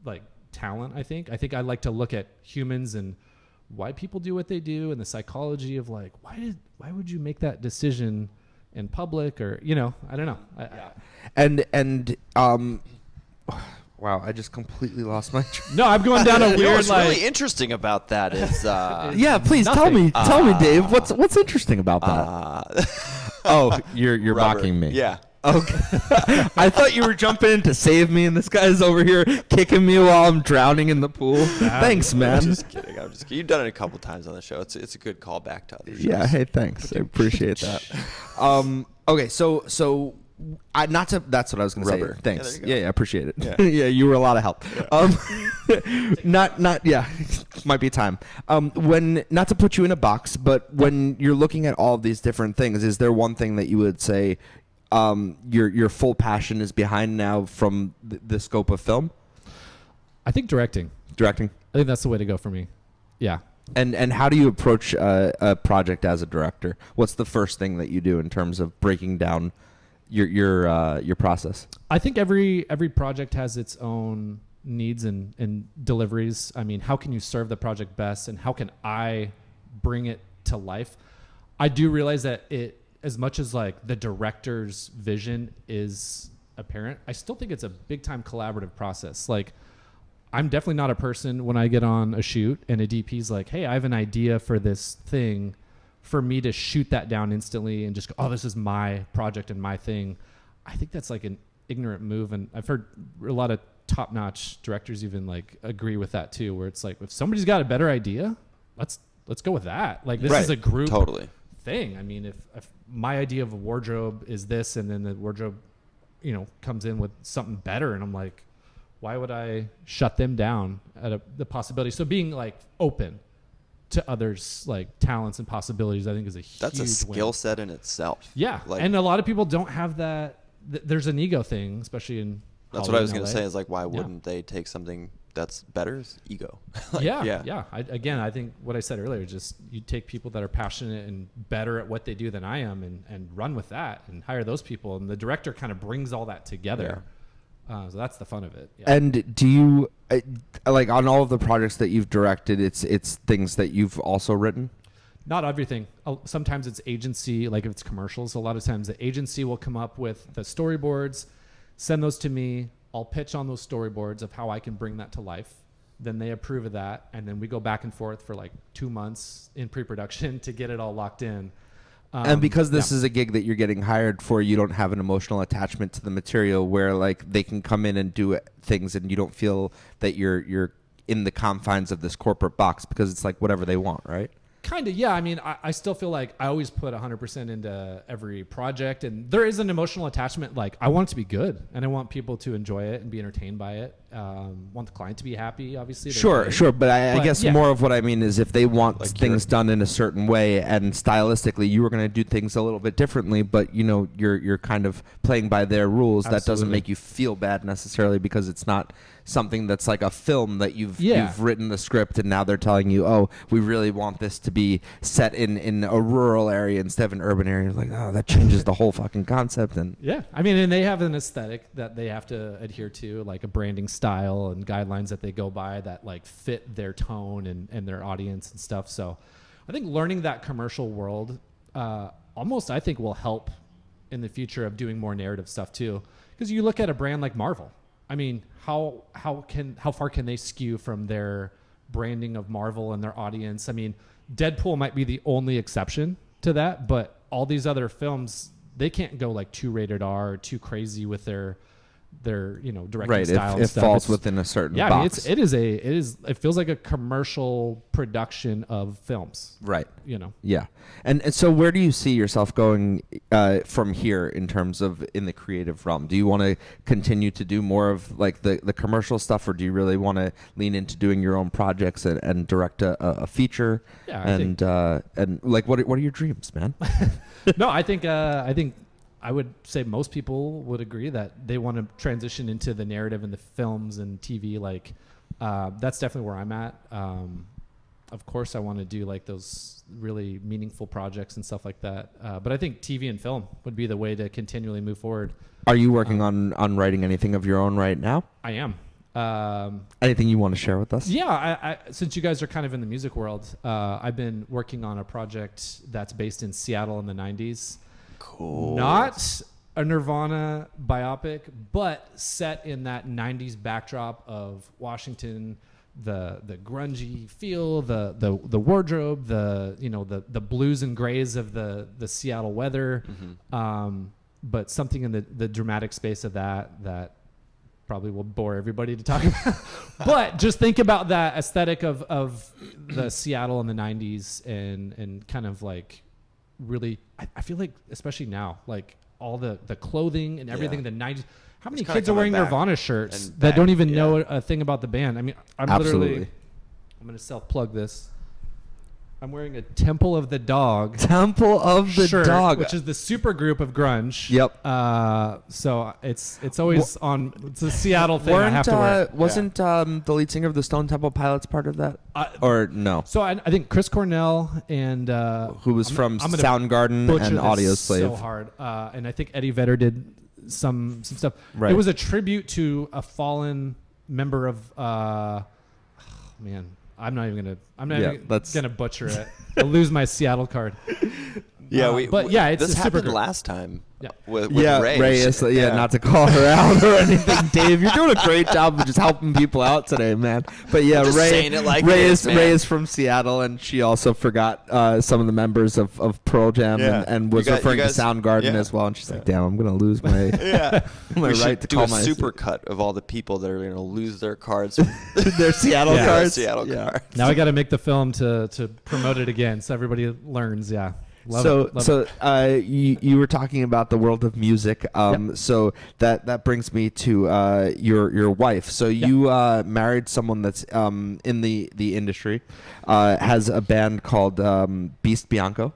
like talent. I think I like to look at humans and why people do what they do, and the psychology of like, why would you make that decision in public, or I don't know. Wow, I just completely lost my No, I'm going down a weird What's like. really interesting about that is Yeah, please Nothing. tell me, Dave. What's interesting about that? Oh, you're rubber. mocking me. Yeah. Okay. I thought you were jumping in to save me, and this guy's over here kicking me while I'm drowning in Okay, Thanks, man. I'm just kidding. You've done it a couple times on the show. It's a good callback to other shows. Yeah. Hey, thanks. I appreciate that. Okay. So that's what I was going to say. Rubber. Thanks. Yeah, there you go. Yeah, I appreciate it. Yeah. Yeah, you were a lot of help. Yeah, might be time. When, not to put you in a box, but when you're looking at all of these different things, is there one thing that you would say your full passion is behind now from the scope of film? I think directing. I think that's the way to go for me. Yeah. And how do you approach a project as a director? What's the first thing that you do in terms of breaking down your process? I think every project has its own needs and deliveries. I mean, how can you serve the project best, and how can I bring it to life? I do realize that as much as like the director's vision is apparent, I still think it's a big time collaborative process. Like, I'm definitely not a person when I get on a shoot and a DP's like, hey, I have an idea for this thing, for me to shoot that down instantly and just go, oh, this is my project and my thing. I think that's like an ignorant move. And I've heard a lot of top notch directors even like agree with that too, where it's like, if somebody's got a better idea, let's go with that. Like, this is a group thing. I mean, if my idea of a wardrobe is this, and then the wardrobe, comes in with something better, and I'm like, why would I shut them down at the possibility? So being like open to others, like talents and possibilities, I think is That's a skill set in itself. Yeah. Like, and a lot of people don't have that. There's an ego thing, especially in that's what I was going to say, is like, why wouldn't they take something that's better? Ego. Like, yeah. I think what I said earlier, just you take people that are passionate and better at what they do than I am, and run with that and hire those people. And the director kind of brings all that together. So that's the fun of it. Yeah. And do you like, on all of the projects that you've directed, it's things that you've also written? Not everything. Sometimes it's agency, like if it's commercials. A lot of times the agency will come up with the storyboards, send those to me. I'll pitch on those storyboards of how I can bring that to life. Then they approve of that, and then we go back and forth for like 2 months in pre-production to get it all locked in. And because this is a gig that you're getting hired for, you don't have an emotional attachment to the material where like they can come in and do things, and you don't feel that you're in the confines of this corporate box, because it's like whatever they want, right? Kind of, yeah. I mean, I still feel like I always put 100% into every project, and there is an emotional attachment. Like, I want it to be good, and I want people to enjoy it and be entertained by it. Want the client to be happy, obviously. Sure. But I guess more of what I mean is, if they want like things done in a certain way, and stylistically you were going to do things a little bit differently, but you're kind of playing by their rules. Absolutely. That doesn't make you feel bad necessarily, because it's not something that's like a film that you've written the script, and now they're telling you, oh, we really want this to be set in a rural area instead of an urban area. Like, oh, that changes the whole fucking concept. And I mean, and they have an aesthetic that they have to adhere to, like a branding style and guidelines that they go by that like fit their tone and their audience and stuff. So I think learning that commercial world almost, I think, will help in the future of doing more narrative stuff too. Because you look at a brand like Marvel. I mean, how far can they skew from their branding of Marvel and their audience? I mean, Deadpool might be the only exception to that, but all these other films, they can't go like too rated R or too crazy with their directing style. It and stuff. falls It's, within a certain yeah, box. I mean, it feels like a commercial production of films. Right. You know. Yeah. And so where do you see yourself going from here in terms of in the creative realm? Do you want to continue to do more of like the commercial stuff, or do you really want to lean into doing your own projects and direct a feature? Yeah. And like what are your dreams, man? No, I think I would say most people would agree that they want to transition into the narrative in the films and TV. Like, that's definitely where I'm at. Of course, I want to do like those really meaningful projects and stuff like that. But I think TV and film would be the way to continually move forward. Are you working on writing anything of your own right now? I am. Anything you want to share with us? Yeah, I since you guys are kind of in the music world, I've been working on a project that's based in Seattle in the 90s. Cool. Not a Nirvana biopic, but set in that 90s backdrop of Washington, the grungy feel, the wardrobe, the blues and grays of the Seattle weather, but something in the dramatic space of that probably will bore everybody to talk about. But just think about that aesthetic of the Seattle in the 90s and kind of like really, I feel like especially now, like all the clothing and everything, the 90s. How many kids are wearing Nirvana shirts that don't even know a thing about the band? I mean, I'm going to self-plug this. I'm wearing a Temple of the Dog. Temple of the shirt, Dog, which is the super group of grunge. Yep. So it's always on. It's a Seattle thing. I have to wear. Wasn't the lead singer of the Stone Temple Pilots part of that? Or no? So I think Chris Cornell and who was from Soundgarden and Audio Slave. So hard. And I think Eddie Vedder did some stuff. Right. It was a tribute to a fallen member of. Man. I'm not even gonna butcher it. I'll lose my Seattle card. Yeah, it's this a super happened group. last time. Yeah. With Ray is, not to call her out or anything, Dave. You're doing a great job of just helping people out today, man. But yeah, just Ray, saying it like Ray it is is, man. Ray is from Seattle, and she also forgot some of the members of Pearl Jam and was referring to Soundgarden as well. And she's like, "Damn, I'm gonna lose my my right to do call a my super cut of all the people that are gonna lose their cards. their Seattle cards." Seattle cards. Now I got to make the film to promote it again, so everybody learns. Yeah. Love it. You were talking about the world of music. So that brings me to your wife. So you married someone that's in the industry, has a band called Beast Bianco.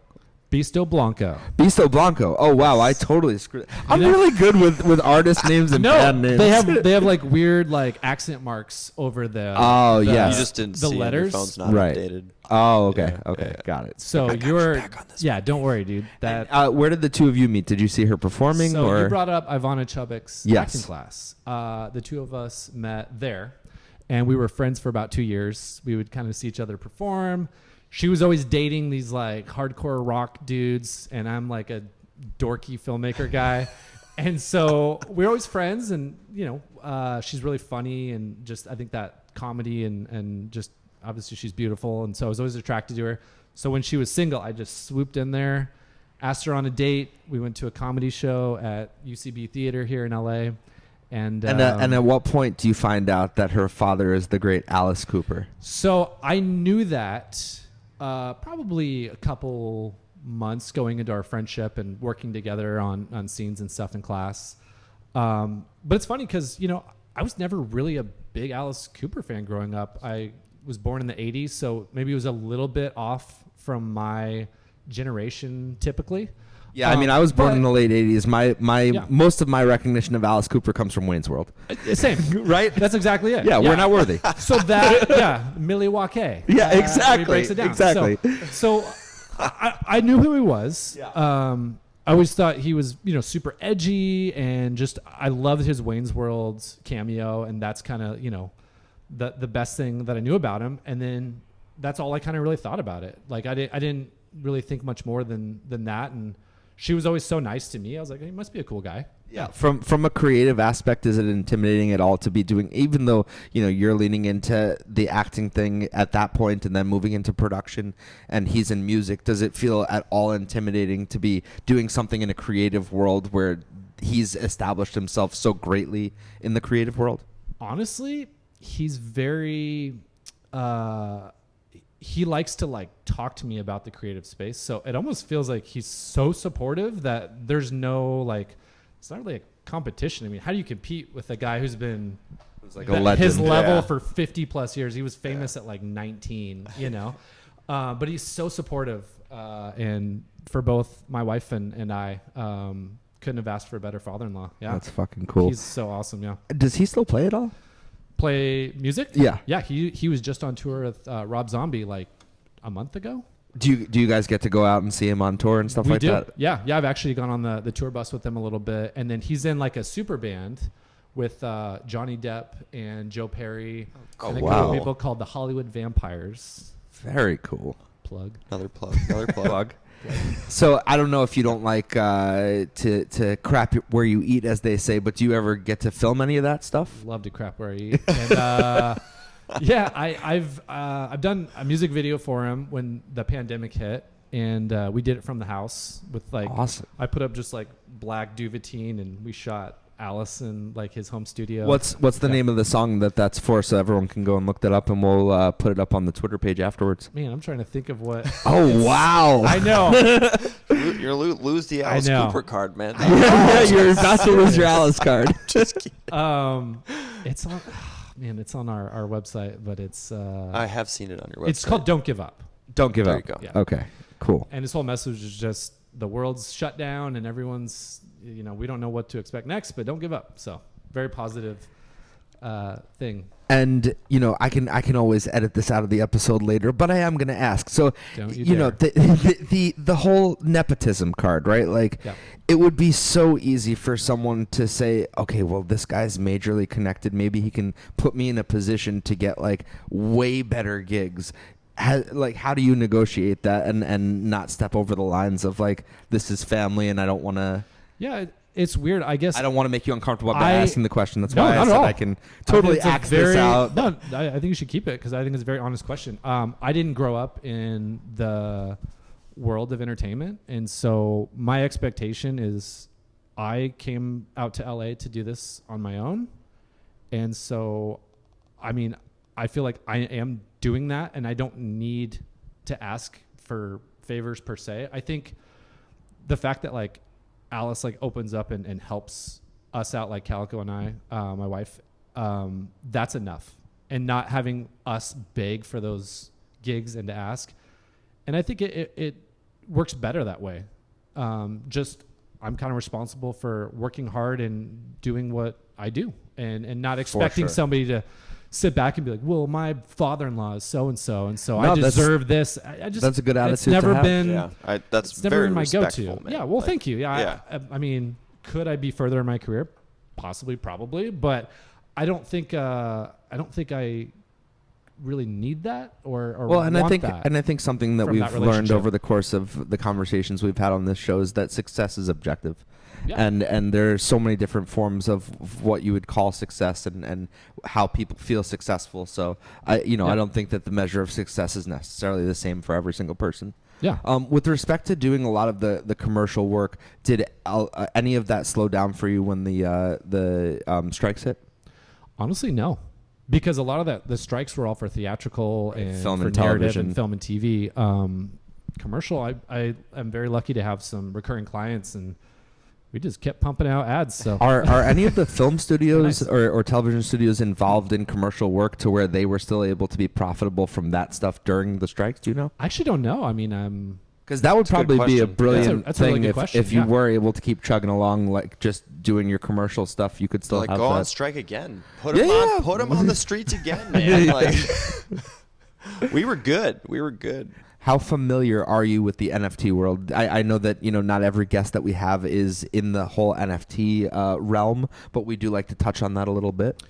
Bisto Blanco. Bisto Blanco. Oh wow, I totally screwed. I'm really good with artist names and band names. They have like weird like accent marks over the. Oh yeah. You just didn't the see letters. Your phone's not Right. updated. Oh okay, got it. So don't worry, dude. That where did the two of you meet? Did you see her performing? So or? you brought up Ivana Chubbuck's acting class. The two of us met there, and we were friends for about 2 years. We would kind of see each other perform. She was always dating these like hardcore rock dudes, and I'm like a dorky filmmaker guy. And so we're always friends, and she's really funny, and just I think that comedy and just obviously she's beautiful, and so I was always attracted to her. So when she was single, I just swooped in there, asked her on a date. We went to a comedy show at UCB Theater here in LA. And at what point do you find out that her father is the great Alice Cooper? So I knew that probably a couple months going into our friendship and working together on scenes and stuff in class. But it's funny because, I was never really a big Alice Cooper fan growing up. I was born in the 80s, so maybe it was a little bit off from my generation typically. Yeah, I mean, I was born in the late 80s. Most of my recognition of Alice Cooper comes from Wayne's World. Same. Right? That's exactly it. Yeah, we're not worthy. So Milwaukee. Yeah, exactly. He breaks it down. Exactly. So I knew who he was. Yeah. I always thought he was, super edgy, and just I loved his Wayne's World cameo, and that's kind of, the best thing that I knew about him. And then that's all I kind of really thought about it. Like I didn't really think much more than that. And she was always so nice to me. I was like, he must be a cool guy. Yeah, from a creative aspect, is it intimidating at all to be doing, even though you're leaning into the acting thing at that point and then moving into production, and he's in music? Does it feel at all intimidating to be doing something in a creative world where he's established himself so greatly in the creative world? Honestly, he's very. He likes to like talk to me about the creative space, so it almost feels like he's so supportive that there's no like. It's not really a competition. I mean, how do you compete with a guy who's been like a legend. His level Yeah. for 50 plus years? He was famous at like 19, but he's so supportive. And for both my wife and I, couldn't have asked for a better father-in-law. Yeah. That's fucking cool. He's so awesome. Yeah. Does he still play at all? Play music? Yeah. Yeah. He was just on tour with Rob Zombie like a month ago. Do you guys get to go out and see him on tour and stuff like that? Yeah. I've actually gone on the tour bus with him a little bit, and then he's in like a super band with Johnny Depp and Joe Perry and a group of people called the Hollywood Vampires. Very cool. Plug. Another plug. So I don't know if you don't like to crap where you eat, as they say, but do you ever get to film any of that stuff? Love to crap where I eat. And, yeah, I've done a music video for him when the pandemic hit, and we did it from the house with like. Awesome. I put up just like black duvetine, and we shot Alice in like his home studio. What's the name of the song that's for, so everyone can go and look that up, and we'll put it up on the Twitter page afterwards. Man, I'm trying to think of what. Oh wow! I know. You're lose the Alice know. Cooper card, man. You're about to lose your Alice card. Just kidding. It's on. Man, it's on our website, but it's. I have seen it on your website. It's called "Don't Give Up," Don't give There up. you go. Yeah. Okay, cool. and his whole message is just the world's shut down and everyone's, we don't know what to expect next, but don't give up. So very positive thing. And I can always edit this out of the episode later, but I am going to ask. So Don't you dare. the whole nepotism card, right? Like, Yeah. it would be so easy for someone to say, okay, well, this guy's majorly connected. Maybe he can put me in a position to get like way better gigs. How do you negotiate that and not step over the lines of like, this is family and I don't want to. Yeah, it's weird. I guess I don't want to make you uncomfortable by asking the question. That's No, why I not at said all. I can totally I think axe it's a this out. No, I think you should keep it because I think it's a very honest question. I didn't grow up in the world of entertainment, and so my expectation is I came out to LA to do this on my own, and so I feel like I am doing that, and I don't need to ask for favors per se. I think the fact that like Alice like opens up and helps us out, like Calico and I, my wife, that's enough. And not having us beg for those gigs and to ask. And I think it works better that way. Just I'm kind of responsible for working hard and doing what I do and not expecting somebody to sit back and be like, well, my father-in-law is so-and-so, and so I deserve this. I just, that's a good attitude It's never to have. been... Yeah, that's It's never very been my respectful, go-to. man. Yeah, well, Like, thank you. Yeah, yeah. I mean, could I be further in my career? Possibly, probably, but I don't think I really need that or Well, and want I think that. and I think something that from we've that learned relationship. over the course of the conversations we've had on this show is that success is objective. Yeah. And there are so many different forms of what you would call success and how people feel successful. So I don't think that the measure of success is necessarily the same for every single person. Yeah. With respect to doing a lot of the commercial work, did any of that slow down for you when the strikes hit? Honestly, no, because a lot of the strikes were all for theatrical and Film for and narrative television. and film and TV. Commercial, I am very lucky to have some recurring clients, and we just kept pumping out ads. So Are any of the film studios Nice. or television studios involved in commercial work to where they were still able to be profitable from that stuff during the strikes? Do you know? I actually don't know. I mean, Because that would That's a good probably be a question. brilliant That's a really thing good if, question, if you yeah. were able to keep chugging along, like just doing your commercial stuff, you could still Like have go on that. strike again. Put Yeah, them yeah. on. Put them on the streets again, man. Like we were good. We were good. How familiar are you with the NFT world? I know that not every guest that we have is in the whole NFT realm, but we do like to touch on that a little bit.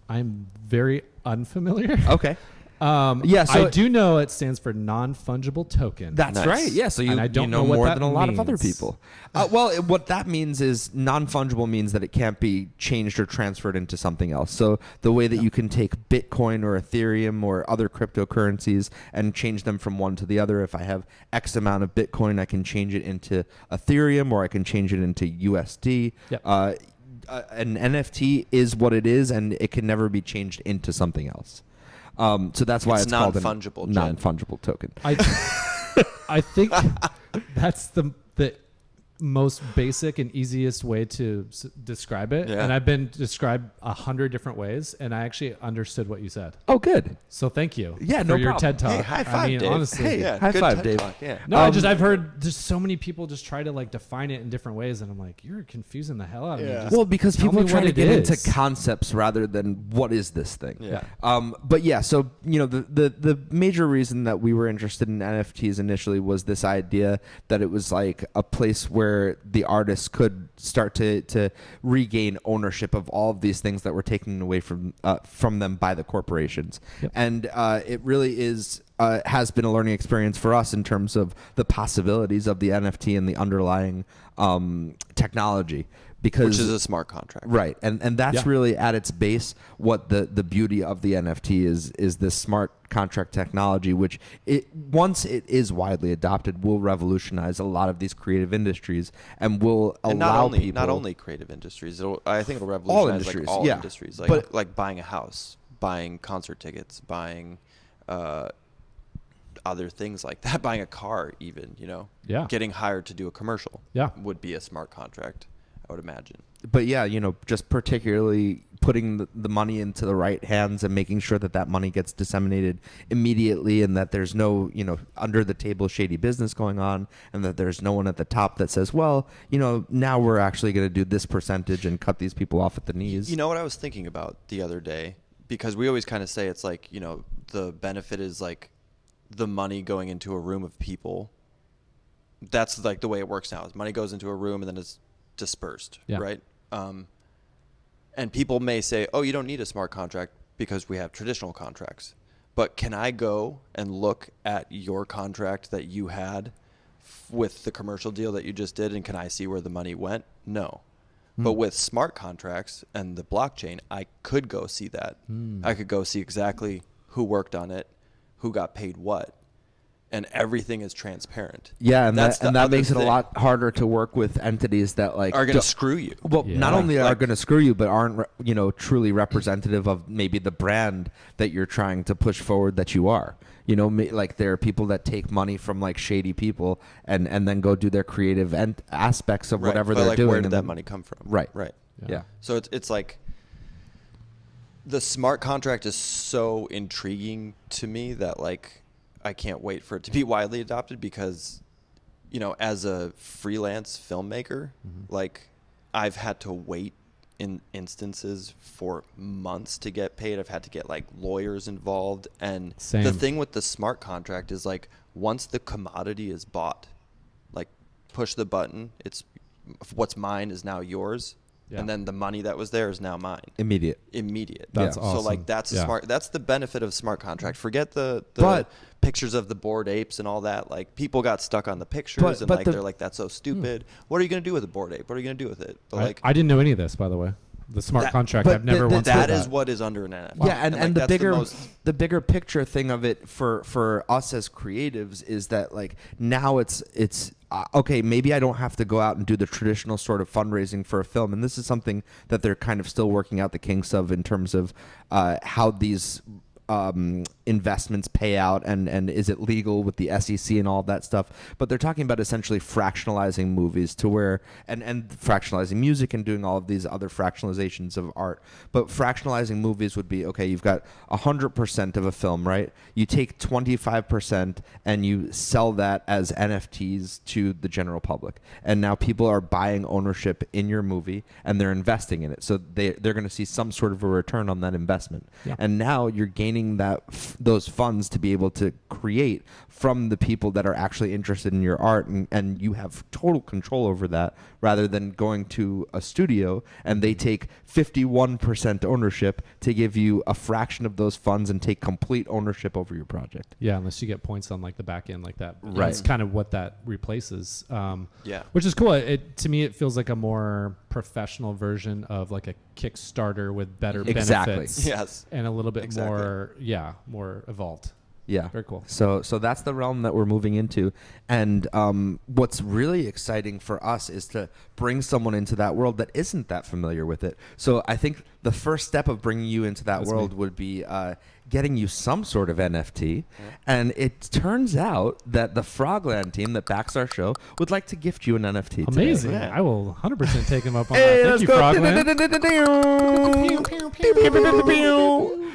I'm very unfamiliar. Okay. Yeah, so I do know it stands for non-fungible token. That's Nice. right. Yeah, so you, And I don't you know know what more that than a lot of other means. people. What that means is non-fungible means that it can't be changed or transferred into something else. So the way that you can take Bitcoin or Ethereum or other cryptocurrencies and change them from one to the other. If I have X amount of Bitcoin, I can change it into Ethereum or I can change it into USD. Yep. An NFT is what it is, and it can never be changed into something else. So that's why It's it's called a non-fungible, Jed. non-fungible token. I think that's the most basic and easiest way to describe it. Yeah. And I've been described 100 different ways, and I actually understood what you said. Oh, good. So thank you. Yeah, for no your problem. TED Talk. Hey, high five, I mean, Dave. honestly. Hey, Yeah, high good five, TED Dave. Talk, yeah. No, I've heard just so many people just try to like define it in different ways, and I'm like, you're confusing the hell out of me. Just Well, because tell people are me trying what to it get into is. concepts rather than what is this thing. Yeah. But yeah, so the major reason that we were interested in NFTs initially was this idea that it was like a place where the artists could start to regain ownership of all of these things that were taken away from them by the corporations. Yep. And it really is has been a learning experience for us in terms of the possibilities of the NFT and the underlying technology. Because Which is a smart contract. right, and that's Yeah. really at its base what the beauty of the NFT is this smart contract technology, which once it is widely adopted will revolutionize a lot of these creative industries and will And allow not people only creative industries. I think it'll revolutionize industries, like all yeah. industries, But- like buying a house, buying concert tickets, buying other things like that, buying a car, even Yeah. getting hired to do a commercial. Yeah. Would be a smart contract, I would imagine. but yeah, just particularly putting the money into the right hands and making sure that money gets disseminated immediately and that there's no, under the table shady business going on and that there's no one at the top that says, well, now we're actually going to do this percentage and cut these people off at the knees. You know what I was thinking about the other day? Because we always kind of say it's like, the benefit is like the money going into a room of people. That's like the way it works now. Is money goes into a room and then it's dispersed, Yeah. right? And people may say, oh, you don't need a smart contract because we have traditional contracts. But can I go and look at your contract that you had with the commercial deal that you just did, and can I see where the money went? No. But with smart contracts and the blockchain, I could go see that. I could go see exactly who worked on it, who got paid what, and everything is transparent. Yeah, and That's that the other makes it a thing. lot harder to work with entities that like Are going to screw you. Well, Yeah. not only are Like- going to screw you, but aren't truly representative of maybe the brand that you're trying to push forward that you are. Like there are people that take money from like shady people and then go do their creative aspects of Right, whatever but they're like, doing. where did and that then- money come from? Right. Right. Yeah. So it's like the smart contract is so intriguing to me that like I can't wait for it to be widely adopted because, as a freelance filmmaker, like I've had to wait in instances for months to get paid. I've had to get like lawyers involved. And Same. the thing with the smart contract is like once the commodity is bought, like push the button, it's what's mine is now yours. Yeah. And then the money that was there is now mine. Immediate. That's So awesome. like that's Yeah. smart. That's the benefit of smart contract. Forget the But- pictures of the bored apes and all that. Like people got stuck on the pictures But and the- they're like, that's so stupid. What are you gonna do with a bored ape? What are you gonna do with it? But like I didn't know any of this, by the way. The smart That- contract. but I've never the- once that heard is what is under an NFT. Yeah, and like, the that's bigger most- the bigger picture thing of it for us as creatives is that like now it's okay, maybe I don't have to go out and do the traditional sort of fundraising for a film, and this is something that they're kind of still working out the kinks of in terms of how these investments pay out and is it legal with the SEC and all that stuff. But they're talking about essentially fractionalizing movies to where and fractionalizing music and doing all of these other fractionalizations of art. But fractionalizing movies would be, okay, you've got 100% of a film, right? You take 25% and you sell that as NFTs to the general public. And now people are buying ownership in your movie and they're investing in it. So they're going to see some sort of a return on that investment. Yeah. And now you're gaining that those funds to be able to create from the people that are actually interested in your art, and you have total control over that, rather than going to a studio and they take 51% ownership to give you a fraction of those funds and take complete ownership over your project. Yeah, unless you get points on like the back end like that. Right. That's kind of what that replaces. Yeah. Which is cool. To me, it feels like a more professional version of like a Kickstarter with better Exactly. benefits. Yes. And a little bit Exactly. more evolved. Yeah. Very cool. So that's the realm that we're moving into. And what's really exciting for us is to bring someone into that world that isn't that familiar with it. So I think the first step of bringing you into that That's world me. would be getting you some sort of NFT. And it turns out that the Frogland team that backs our show would like to gift you an NFT today. Amazing. Yeah. I will 100% take him up on Hey, that. let's Thank you, go. Frogland.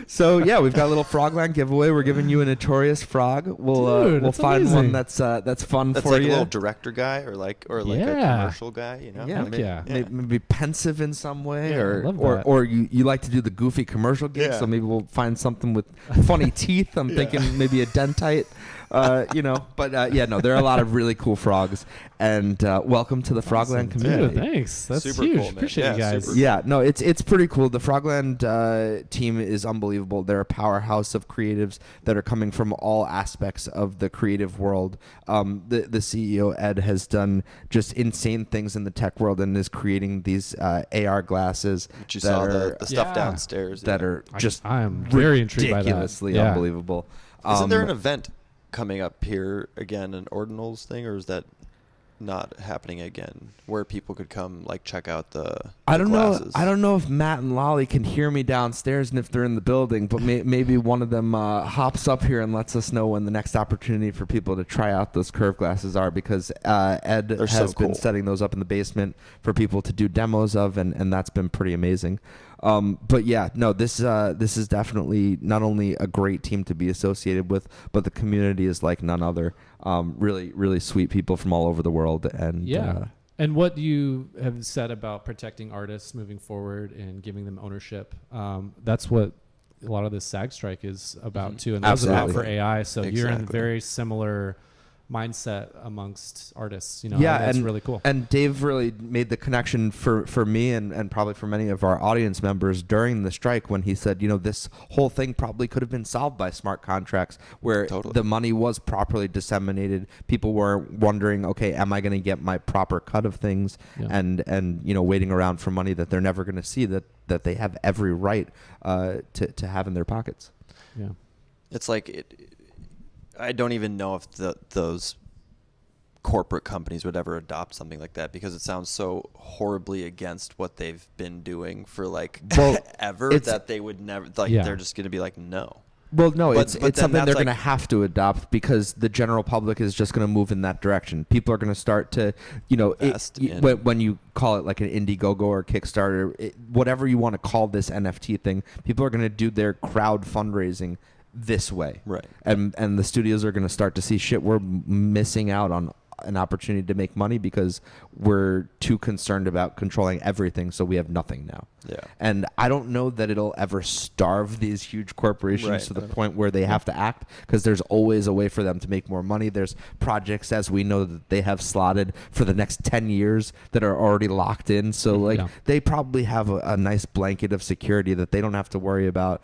So yeah, we've got a little Frogland giveaway. We're giving you a notorious frog. Dude, We'll that's find amazing. one that's fun That's for like you. a little director guy or like a Yeah. commercial guy, you know? Yeah, Heck maybe, yeah. maybe pensive in some way, Yeah, I love or that. or you like to do the goofy commercial gigs, Yeah. so maybe we'll find something with funny teeth. I'm thinking maybe a dentite, But yeah, no, there are a lot of really cool frogs, and welcome to the Frogland community. Dude, thanks. That's Super huge. cool, man. Appreciate Yeah, you guys. super Yeah, no, it's pretty cool. The Frogland team is unbelievable. They're a powerhouse of creatives that are coming from all aspects of the creative world. The CEO Ed has done just insane things in the tech world and is creating these AR glasses But you that saw are the stuff Yeah. downstairs. that yeah. are just I am very intrigued by that. ridiculously Yeah. unbelievable. Isn't there an event coming up here again, an Ordinals thing, or is that not happening again, where people could come like check out the I don't know. glasses? I don't know if Matt and Lolly can hear me downstairs and if they're in the building, but maybe one of them hops up here and lets us know when the next opportunity for people to try out those curve glasses are, because Ed They're has so been cool. setting those up in the basement for people to do demos of, and that's been pretty amazing. But yeah, no, this is definitely not only a great team to be associated with, but the community is like none other. Really, really sweet people from all over the world, and Yeah. And what you have said about protecting artists moving forward and giving them ownership, that's what a lot of this SAG strike is about too. And that was about Absolutely. for AI. So you're in a Exactly. very similar mindset amongst artists. Yeah, that's and really cool. And Dave really made the connection for me and probably for many of our audience members during the strike when he said, this whole thing probably could have been solved by smart contracts where Totally. the money was properly disseminated. People were wondering, okay, am I going to get my proper cut of things? Yeah. And waiting around for money that they're never going to see that they have every right to have in their pockets. Yeah. It's like I don't even know if those corporate companies would ever adopt something like that, because it sounds so horribly against what they've been doing for Well, ever, it's- that they would never Yeah. they're just going to be like, no. Well, no, But it's then something that's they're like- going to have to adopt, because the general public is just going to move in that direction. People are going to start to, Invest in- when you call it like an Indiegogo or Kickstarter, whatever you want to call this NFT thing, people are going to do their crowd fundraising this way. Right. And the studios are going to start to see, shit, we're missing out on an opportunity to make money because we're too concerned about controlling everything, so we have nothing now. Yeah. And I don't know that it'll ever starve these huge corporations Right. to the point where they have to act, because there's always a way for them to make more money. There's projects, as we know, that they have slotted for the next 10 years that are already locked in. So Yeah. they probably have a nice blanket of security that they don't have to worry about,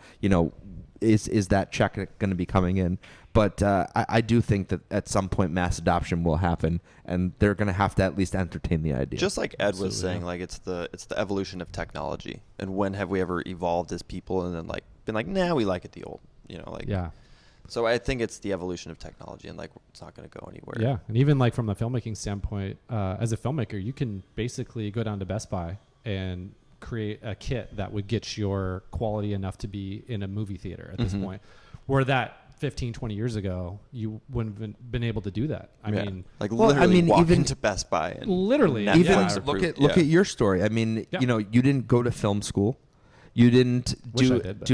is that check going to be coming in? But I do think that at some point mass adoption will happen, and they're going to have to at least entertain the idea. Just like Ed Absolutely, was saying, yeah. like it's the evolution of technology, and when have we ever evolved as people and then like been like, nah, we like it the old, Yeah. So I think it's the evolution of technology, and like it's not going to go anywhere. Yeah. And even like from a filmmaking standpoint, as a filmmaker, you can basically go down to Best Buy and create a kit that would get your quality enough to be in a movie theater at this point, where that 15, 20 years ago, you wouldn't have been able to do that. I Yeah. mean, like Well, I literally mean, walk even- into Best Buy and Literally, Netflix Even Yeah. look approved. at Yeah. your story. I mean, Yeah. you didn't go to film school. You didn't Wish do I did,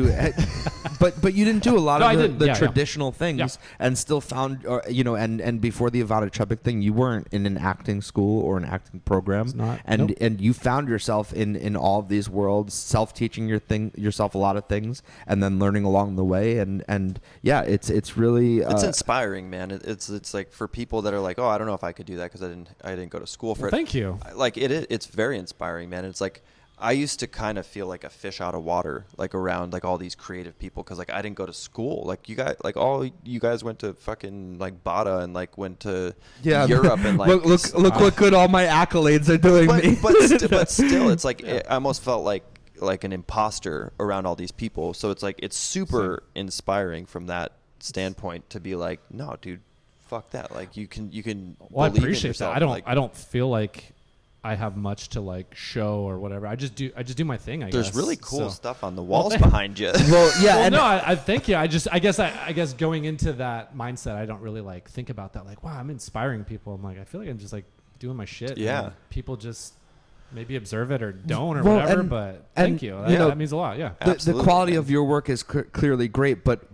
but you didn't do a lot No, I of didn't. the Yeah, traditional things, Yeah. and still found, or, and before the Ivana Chubbuck thing, you weren't in an acting school or an acting program, Was not. and Nope. and you found yourself in all of these worlds, self-teaching yourself a lot of things, and then learning along the way, and yeah, it's really It's inspiring, man. It's like for people that are like, oh, I don't know if I could do that because I didn't go to school for Well, it. thank you. Like it's very inspiring, man. It's like I used to kind of feel like a fish out of water, like around like all these creative people, because like I didn't go to school. Like you guys, like all you guys went to fucking like Bada and like went to Europe and like look what good all my accolades are doing me. but still, it's like I almost felt like an imposter around all these people. So it's like it's super inspiring from that standpoint to be like, no, dude, fuck that. Like you can. Well, I believe in appreciate yourself. that. I don't feel like I have much to like show or whatever. I just do my thing. I There's guess. really cool So- stuff on the walls behind you. Well, yeah, Well, and no, I thank you. I guess going into that mindset, I don't really like think about that. Like, wow, I'm inspiring people. I'm like, I feel like I'm just like doing my shit. Yeah. and people just maybe observe it or don't or Well, whatever. and- but and, thank you. you know, That means a lot. Yeah. the Absolutely, quality man. of your work is clearly great, but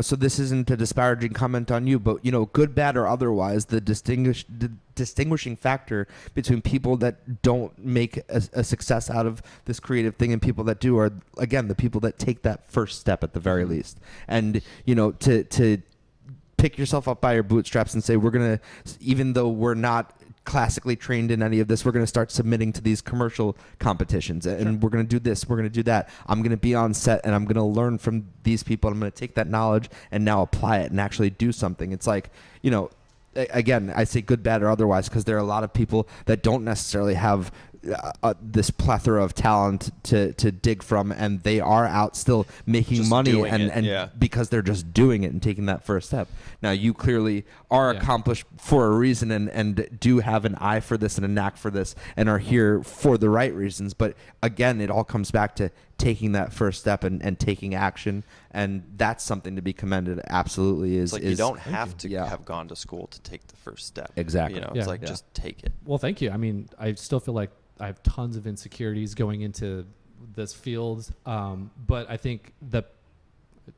so this isn't a disparaging comment on you, but good, bad, or otherwise, the distinguishing factor between people that don't make a success out of this creative thing and people that do are, again, the people that take that first step at the very least. And to pick yourself up by your bootstraps and say, we're gonna, even though we're not classically trained in any of this, we're going to start submitting to these commercial competitions, and we're going to do this, we're going to do that. I'm going to be on set and I'm going to learn from these people, and I'm going to take that knowledge and now apply it and actually do something. It's like, again, I say good, bad, or otherwise, because there are a lot of people that don't necessarily have this plethora of talent to dig from, and they are out still making Just money, doing and it, yeah. because they're just doing it and taking that first step. Now, you clearly are Yeah. accomplished for a reason, and do have an eye for this and a knack for this, and are here for the right reasons. But again, it all comes back to taking that first step and taking action, and that's something to be commended. Absolutely, It's like you don't have to Yeah. have gone to school to take the first step. Exactly. It's Yeah. like Yeah. just take it. Well, thank you. I mean, I still feel like I have tons of insecurities going into this field, but I think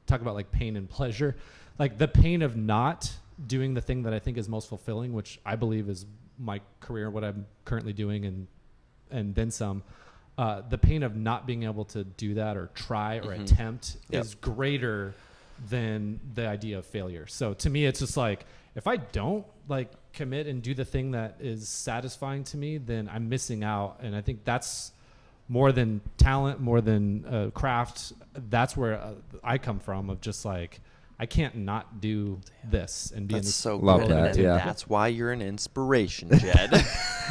talk about like pain and pleasure, like the pain of not doing the thing that I think is most fulfilling, which I believe is my career, what I'm currently doing, and then some. The pain of not being able to do that or try or attempt Yep. is greater than the idea of failure. So to me, it's just like, if I don't like commit and do the thing that is satisfying to me, then I'm missing out. And I think that's more than talent, more than craft. That's where I come from, of just like, I can't not do this and be in That's this. so Love good. that, And yeah. That's why you're an inspiration, Jed.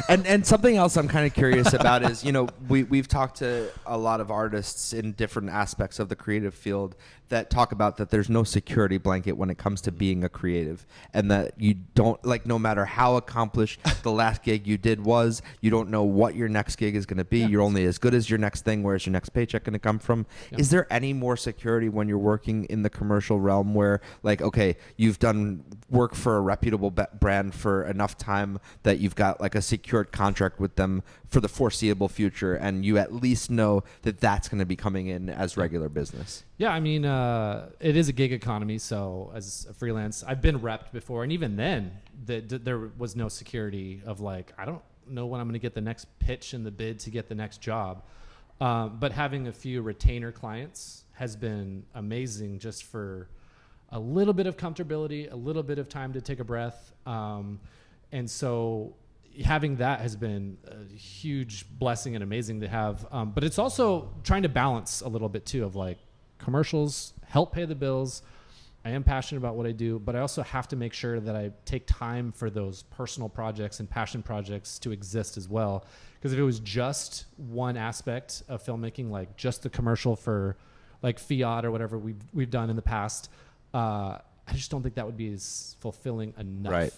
And something else I'm kind of curious about is, we've talked to a lot of artists in different aspects of the creative field that talk about that there's no security blanket when it comes to being a creative, and that you don't, like, no matter how accomplished the last gig you did was, you don't know what your next gig is going to be. Yeah. You're only as good as your next thing. Where's your next paycheck going to come from? Yeah. Is there any more security when you're working in the commercial realm where, like, okay, you've done work for a reputable brand for enough time that you've got like a secured contract with them for the foreseeable future, and you at least know that that's going to be coming in as regular business? Yeah, I mean, it is a gig economy. So as a freelance, I've been repped before, and even then, there was no security of like, I don't know when I'm going to get the next pitch in the bid to get the next job. But having a few retainer clients has been amazing, just for a little bit of comfortability, a little bit of time to take a breath, and so having that has been a huge blessing and amazing to have. But it's also trying to balance a little bit too, of like, commercials help pay the bills. I am passionate about what I do, but I also have to make sure that I take time for those personal projects and passion projects to exist as well. Because if it was just one aspect of filmmaking, like just the commercial for like Fiat or whatever we've done in the past, I just don't think that would be as fulfilling enough. Right.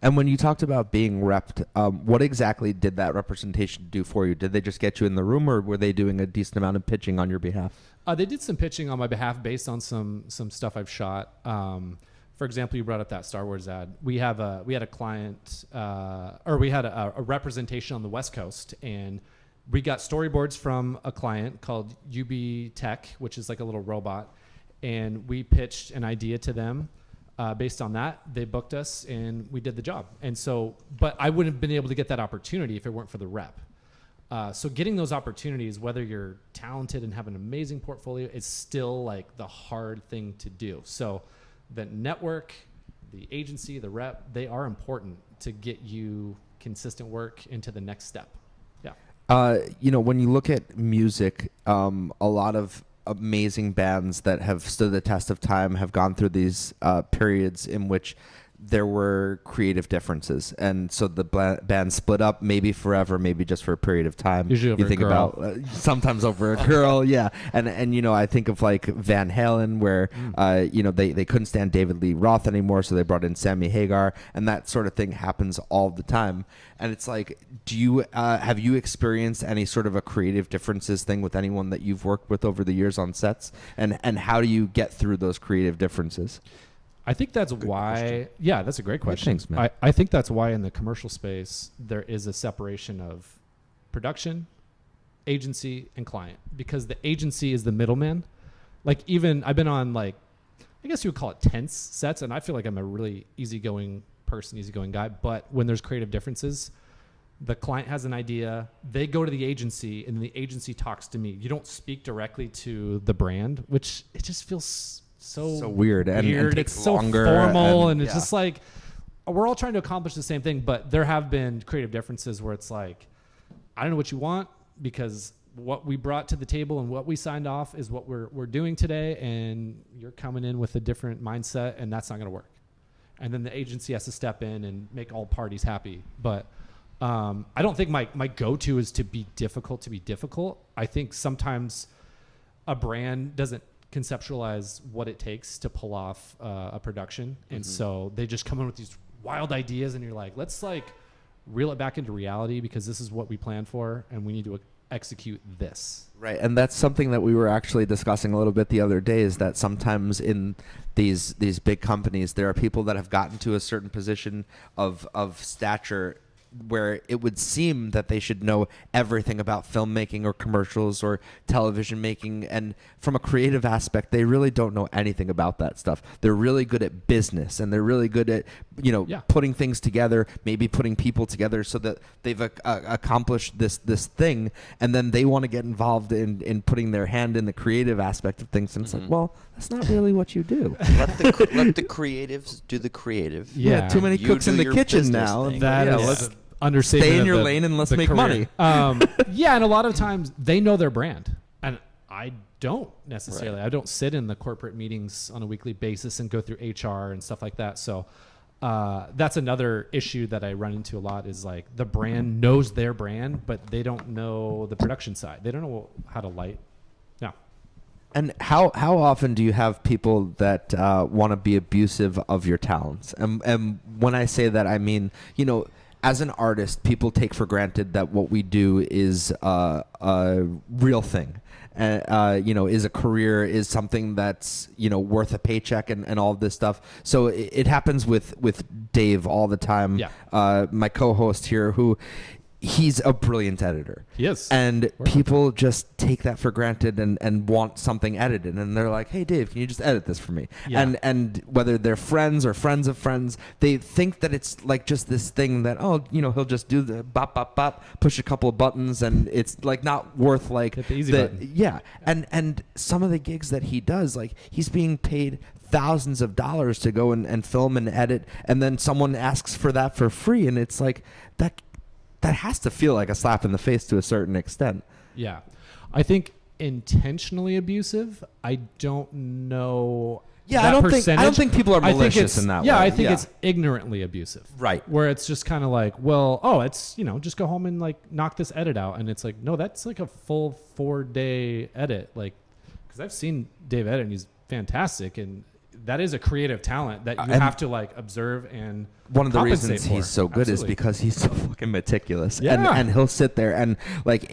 And when you talked about being repped, what exactly did that representation do for you? Did they just get you in the room, or were they doing a decent amount of pitching on your behalf? They did some pitching on my behalf based on some stuff I've shot. For example, you brought up that Star Wars ad. We had a client, or we had a representation on the West Coast, and we got storyboards from a client called UB Tech, which is like a little robot. And we pitched an idea to them. Based on that, they booked us and we did the job. And so, but I wouldn't have been able to get that opportunity if it weren't for the rep. So getting those opportunities, whether you're talented and have an amazing portfolio, is still like the hard thing to do. So the network, the agency, the rep, they are important to get you consistent work into the next step. Yeah. When you look at music, a lot of amazing bands that have stood the test of time have gone through these periods in which there were creative differences, and so the band split up, maybe forever, maybe just for a period of time. Usually over you think a girl. about sometimes over a girl, yeah. And I think of like Van Halen, where they couldn't stand David Lee Roth anymore, so they brought in Sammy Hagar, and that sort of thing happens all the time. And it's like, do you have you experienced any sort of a creative differences thing with anyone that you've worked with over the years on sets, and how do you get through those creative differences? I think that's why. Yeah, that's a great question. Thanks, man. I think that's why in the commercial space there is a separation of production, agency, and client, because the agency is the middleman. Like, even I've been on, like, I guess you would call it tense sets, and I feel like I'm a really easygoing person, easygoing guy. But when there's creative differences, the client has an idea, they go to the agency, and the agency talks to me. You don't speak directly to the brand, which it just feels so weird and takes it's so longer formal, and it's just like we're all trying to accomplish the same thing, but there have been creative differences where it's like, I don't know what you want, because what we brought to the table and what we signed off is what we're doing today, and you're coming in with a different mindset, and that's not going to work. And then the agency has to step in and make all parties happy. But I don't think my go-to is to be difficult. I think sometimes a brand doesn't conceptualize what it takes to pull off a production, and so they just come in with these wild ideas, and you're like, let's like reel it back into reality, because this is what we planned for, and we need to execute this. Right, and that's something that we were actually discussing a little bit the other day, is that sometimes in these big companies there are people that have gotten to a certain position of stature where it would seem that they should know everything about filmmaking or commercials or television making, and from a creative aspect they really don't know anything about that stuff. They're really good at business, and they're really good at putting things together, maybe putting people together so that they've accomplished this thing, and then they want to get involved in putting their hand in the creative aspect of things, and it's like, well, that's not really what you do. Let the creatives do the creative. Yeah. Too many You cooks do in the your kitchen business now. thing. That Yeah, is let's understatement. stay in of your the- lane and let's the make career. money. Yeah, and a lot of times they know their brand, and I don't necessarily. Right. I don't sit in the corporate meetings on a weekly basis and go through HR and stuff like that. So that's another issue that I run into a lot, is like the brand knows their brand, but they don't know the production side. They don't know how to light. No. And how often do you have people that want to be abusive of your talents? And when I say that, I mean, as an artist, people take for granted that what we do is a real thing. Is a career, is something that's worth a paycheck and all of this stuff. So it happens with Dave all the time. Yeah. My co-host here, who he's a brilliant editor. He is. And people just take that for granted and want something edited, and they're like, "Hey, Dave, can you just edit this for me?" Yeah. And whether they're friends or friends of friends, they think that it's like just this thing that he'll just do the bop bop bop, push a couple of buttons, and it's like not worth like Hit the easy button. Yeah. And some of the gigs that he does, like he's being paid thousands of dollars to go and film and edit, and then someone asks for that for free, and it's like that has to feel like a slap in the face to a certain extent. Yeah. I think intentionally abusive, I don't know. Yeah, that I don't percentage. think people are I think malicious it's- in that yeah, way. I think it's ignorantly abusive. Right. Where it's just kind of like, well, it's, just go home and like knock this edit out. And it's like, no, that's like a full 4-day edit. Like, because I've seen Dave edit and he's fantastic. And that is a creative talent that you have to like observe, and one of the compensate reasons for. he's so good Absolutely. is because he's so fucking meticulous. Yeah. And he'll sit there and like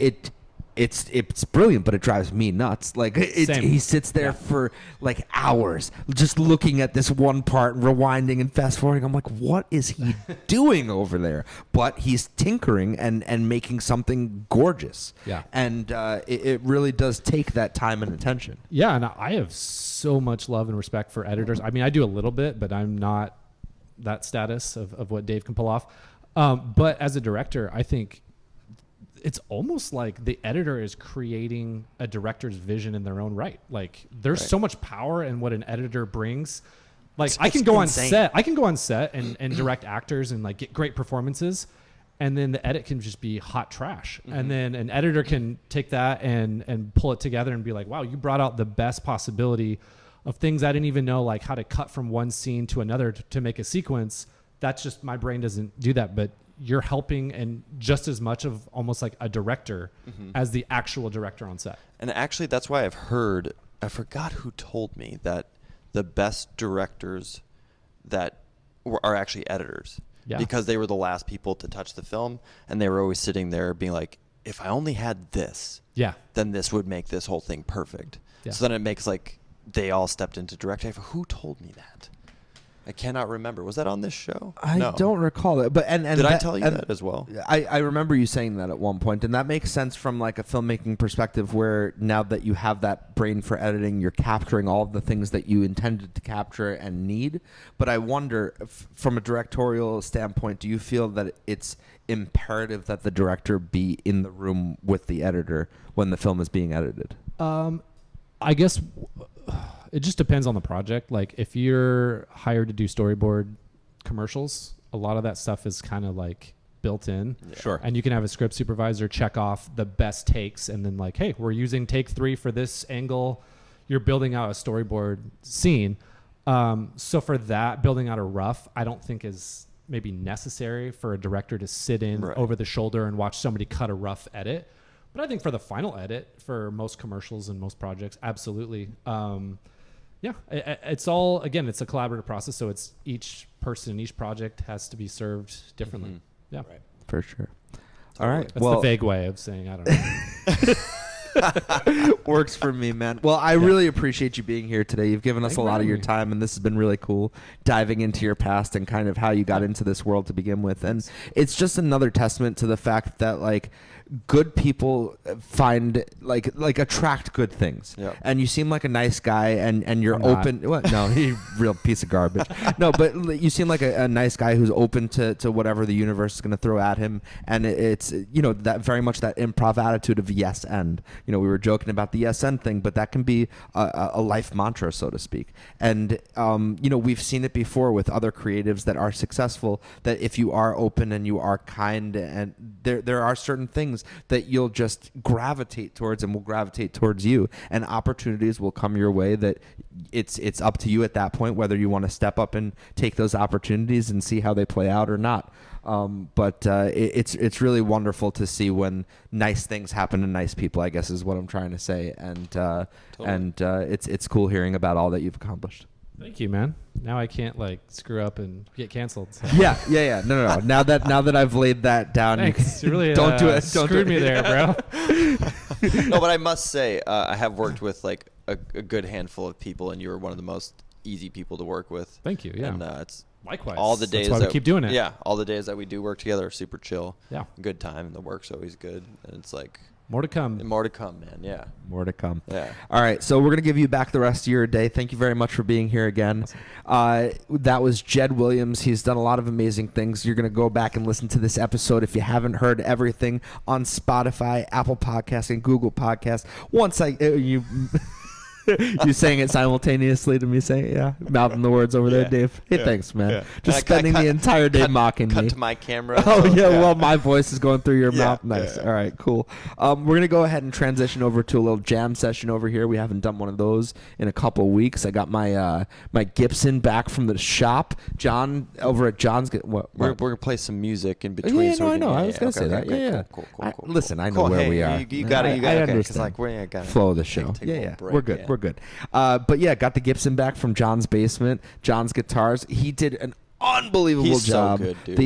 it's brilliant, but it drives me nuts. Like Same. he sits there for like hours just looking at this one part, rewinding and fast forwarding. I'm like, what is he doing over there? But he's tinkering and making something gorgeous. Yeah. And it really does take that time and attention. Yeah, and I have so much love and respect for editors. I mean, I do a little bit, but I'm not that status of what Dave can pull off. But as a director, I think it's almost like the editor is creating a director's vision in their own right. Like there's so much power in what an editor brings. Like I can go on set and direct actors and like get great performances, and then the edit can just be hot trash. And then an editor can take that and pull it together and be like, wow, you brought out the best possibility of things I didn't even know, like how to cut from one scene to another to make a sequence. That's just, my brain doesn't do that, but you're helping and just as much of almost like a director as the actual director on set. And actually, that's why I've heard, I forgot who told me that the best directors that are actually editors. Yeah. Because they were the last people to touch the film, and they were always sitting there being like, if I only had this, then this would make this whole thing perfect. Yeah. So then it makes like they all stepped into directing. Who told me that? I cannot remember. Was that on this show? I don't recall it. But and did I tell you that as well? I remember you saying that at one point, and that makes sense from like a filmmaking perspective, where now that you have that brain for editing, you're capturing all of the things that you intended to capture and need. But I wonder, from a directorial standpoint, do you feel that it's imperative that the director be in the room with the editor when the film is being edited? I guess it just depends on the project. Like if you're hired to do storyboard commercials, a lot of that stuff is kind of like built in. Sure. And you can have a script supervisor check off the best takes and then like, hey, we're using take 3 for this angle. You're building out a storyboard scene. So for that, building out a rough, I don't think is maybe necessary for a director to sit in over the shoulder and watch somebody cut a rough edit. But I think for the final edit, for most commercials and most projects, absolutely. It's all, again, it's a collaborative process. So it's each person, each project has to be served differently. Yeah. Right. For sure. All right. That's the vague way of saying, I don't know. Works for me, man. Well, I really appreciate you being here today. You've given us a lot of your time, and this has been really cool, diving into your past and kind of how you got into this world to begin with. And it's just another testament to the fact that, like, good people find like attract good things. Yep. And you seem like a nice guy, and you're open. What? No, you real piece of garbage. No, but you seem like a nice guy who's open to whatever the universe is going to throw at him. And it's, you know, that very much that improv attitude of yes and. You know, we were joking about the yes and thing, but that can be a life mantra, so to speak. And you know, we've seen it before with other creatives that are successful, that if you are open and you are kind, and there are certain things that you'll just gravitate towards and will gravitate towards you, and opportunities will come your way that it's up to you at that point whether you want to step up and take those opportunities and see how they play out or not. But it's really wonderful to see when nice things happen to nice people, I guess is what I'm trying to say. And it's cool hearing about all that you've accomplished. Thank you, man. Now I can't like screw up and get canceled. So. Yeah. No. Now that I've laid that down, thanks. You really don't do it. Don't screwed me there, bro. No, but I must say, I have worked with like a good handful of people, and you were one of the most easy people to work with. Thank you. Yeah. And it's likewise. all the days that's why we keep doing it. Yeah, all the days that we do work together are super chill. Yeah. Good time, and the work's always good, and it's like more to come. More to come, man. Yeah. More to come. Yeah. All right. So we're going to give you back the rest of your day. Thank you very much for being here again. Awesome. That was Jed Williams. He's done a lot of amazing things. You're going to go back and listen to this episode if you haven't heard everything on Spotify, Apple Podcasts, and Google Podcasts. Once you saying it simultaneously to me saying it, yeah, mouthing the words over there, Dave. Hey, thanks, man. Yeah. Just spending the entire day mocking me. Cut to my camera. Oh, yeah, well, my voice is going through your mouth. Nice. All right, cool. We're going to go ahead and transition over to a little jam session over here. We haven't done one of those in a couple of weeks. I got my my Gibson back from the shop. John, over at John's. We're going to play some music in between. I know. I was going to say that. Yeah. Cool. Listen, I know where we are. You got it. I understand. We're going to flow of the show. Yeah. We're good. We're good. But yeah, got the Gibson back from John's basement. John's guitars. He did an unbelievable He's so job. good, dude.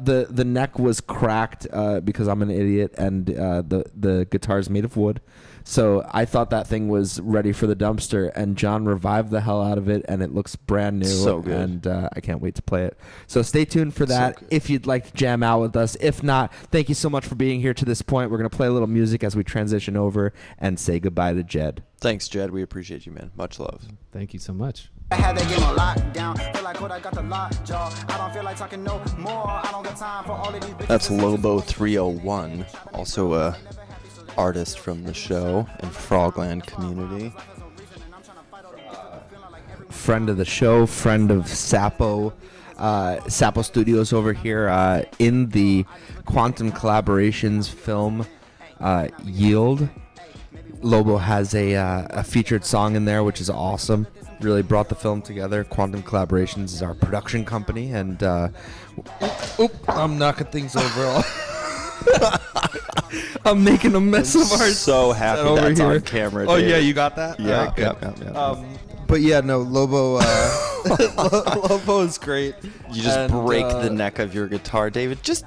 The neck was cracked because I'm an idiot, and the guitar's made of wood. So I thought that thing was ready for the dumpster, and John revived the hell out of it, and it looks brand new. So good. And I can't wait to play it. So stay tuned for that good. if you'd like to jam out with us. If not, thank you so much for being here to this point. We're going to play a little music as we transition over and say goodbye to Jed. Thanks, Jed. We appreciate you, man. Much love. Thank you so much. I had that game on lockdown. Feel like what I got the lockjaw. I don't feel like talking no more. I don't got time for all of these bitches. That's Lobo 301, also a artist from the show and Frogland community. Friend of the show, friend of Sapo Studios over here in the Quantum Collaborations film Yield. Lobo has a featured song in there, which is awesome. Really brought the film together. Quantum Collaborations is our production company, and I'm knocking things over. I'm making a mess of our So happy over that's here on camera. Oh David. yeah, you got that? Yeah, All right, good. yeah. But yeah, no, Lobo. Lobo is great. You just break the neck of your guitar, David. Just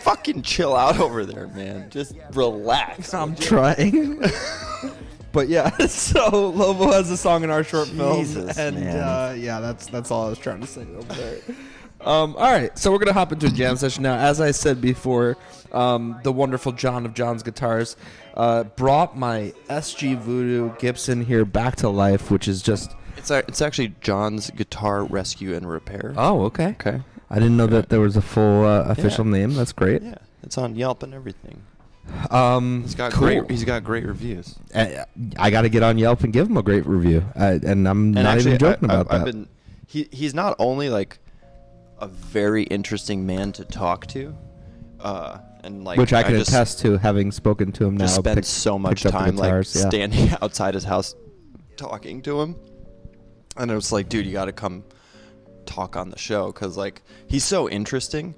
fucking chill out over there, man. Just relax. I'm trying. But yeah, so Lobo has a song in our short film, Jesus, and man. yeah, that's all I was trying to say over there. All right, so we're gonna hop into a jam session now. As I said before, the wonderful John of John's Guitars brought my SG Voodoo Gibson here back to life, which is just It's actually John's Guitar Rescue and Repair. oh okay. Okay. I didn't know that there was a full official Yeah. name. That's great. Yeah, it's on Yelp and everything. He's got cool. great reviews. I got to get on Yelp and give him a great review, and I'm not actually, even joking about I've that. been he's not only like a very interesting man to talk to, and like Which I can just attest to, having spoken to him now. just spend picked- so much picked up the time like guitars, yeah. standing outside his house talking to him, and it was like, dude, you got to come talk on the show, because like he's so interesting,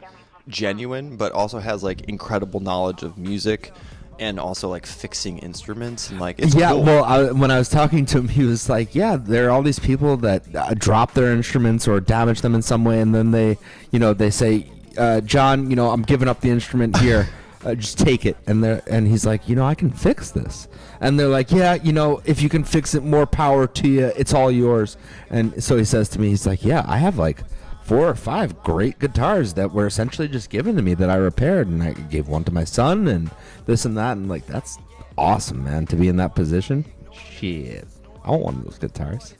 genuine, but also has like incredible knowledge of music and also like fixing instruments, and like it's yeah, cool. well, when I was talking to him, he was like, "Yeah, there are all these people that drop their instruments or damage them in some way, and then they say, John, I'm giving up the instrument here, just take it." And he's like, I can fix this, and they're like, "Yeah, if you can fix it, more power to you. It's all yours." And so he says to me, he's like, "Yeah, I have like 4 or 5 great guitars that were essentially just given to me that I repaired, and I gave one to my son and this and that." And like, that's awesome, man, to be in that position. Shit, I want one of those guitars.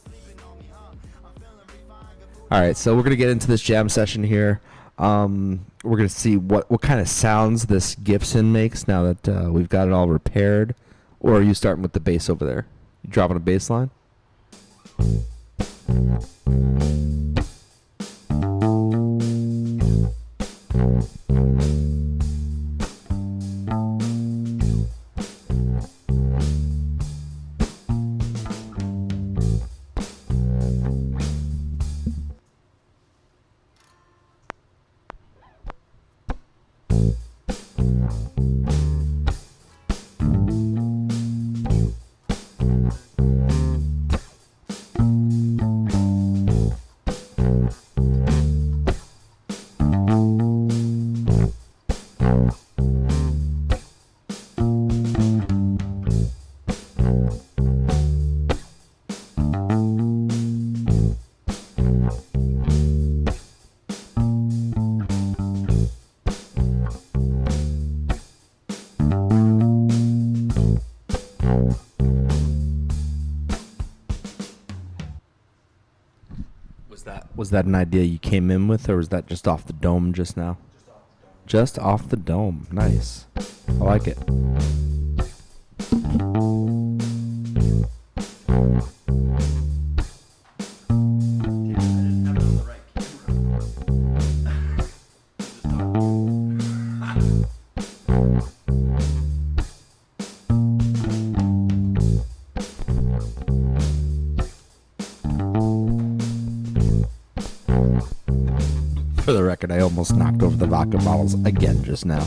All right, so we're gonna get into this jam session here. We're gonna see what kind of sounds this Gibson makes now that we've got it all repaired. Or are you starting with the bass over there? You dropping a bass line? Was that an idea you came in with, or was that just off the dome just now? Just off the dome. Nice. I like it. For the record, I almost knocked over the vodka bottles again just now.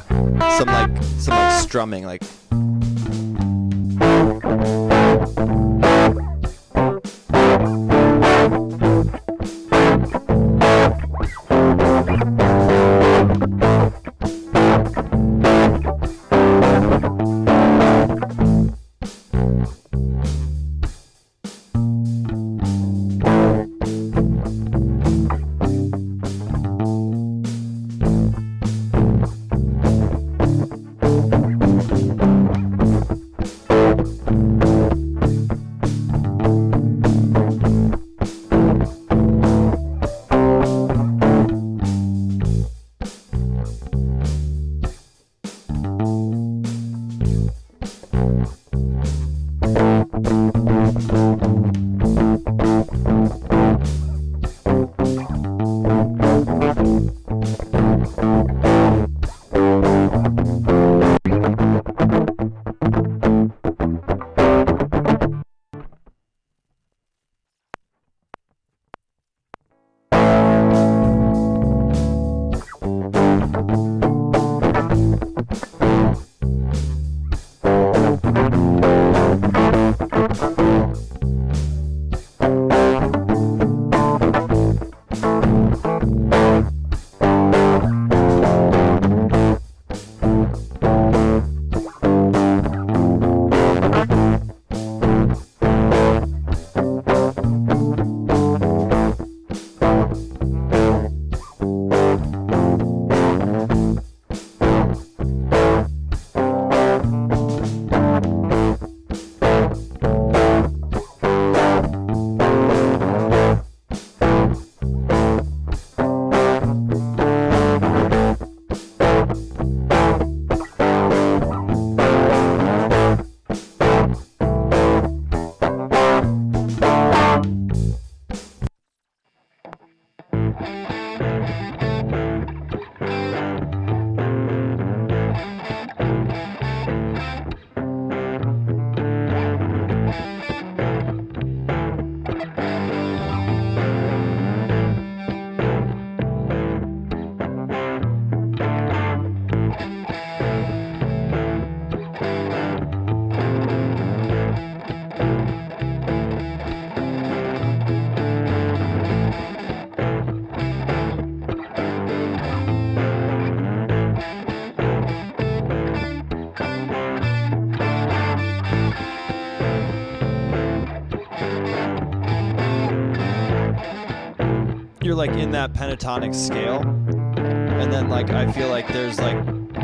some like strumming, like. You're like in that pentatonic scale, and then like I feel like there's like, and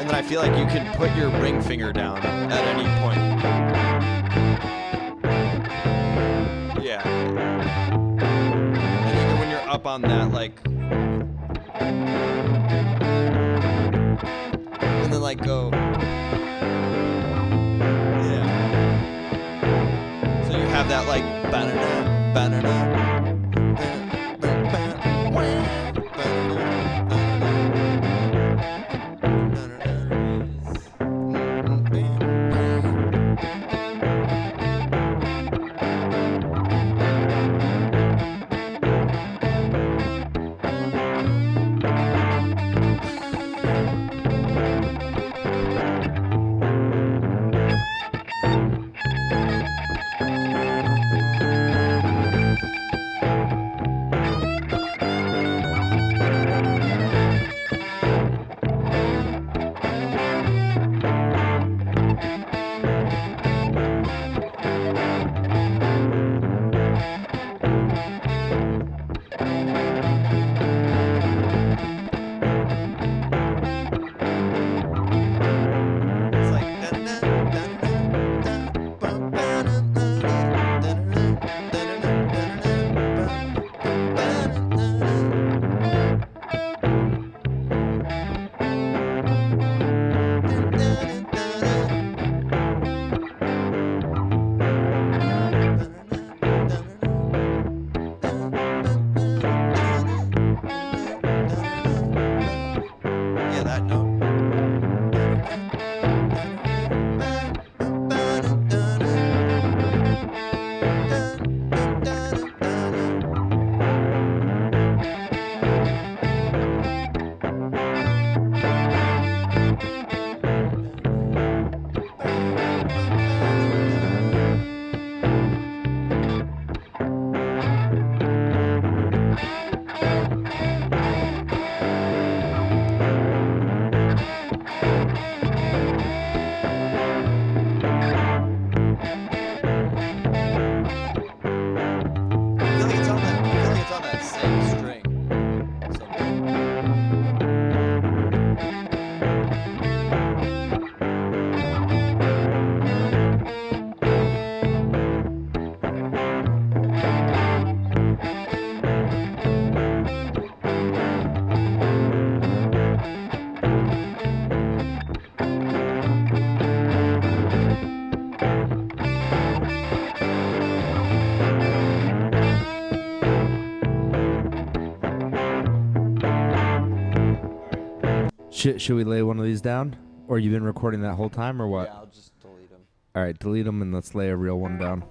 then I feel like you can put your ring finger down at any point. Yeah. And even when you're up on that, like, and then like go. Have that like banana, banana. Should we lay one of these down? Or you been recording that whole time or what? Yeah, I'll just delete them. All right, delete them and let's lay a real one down.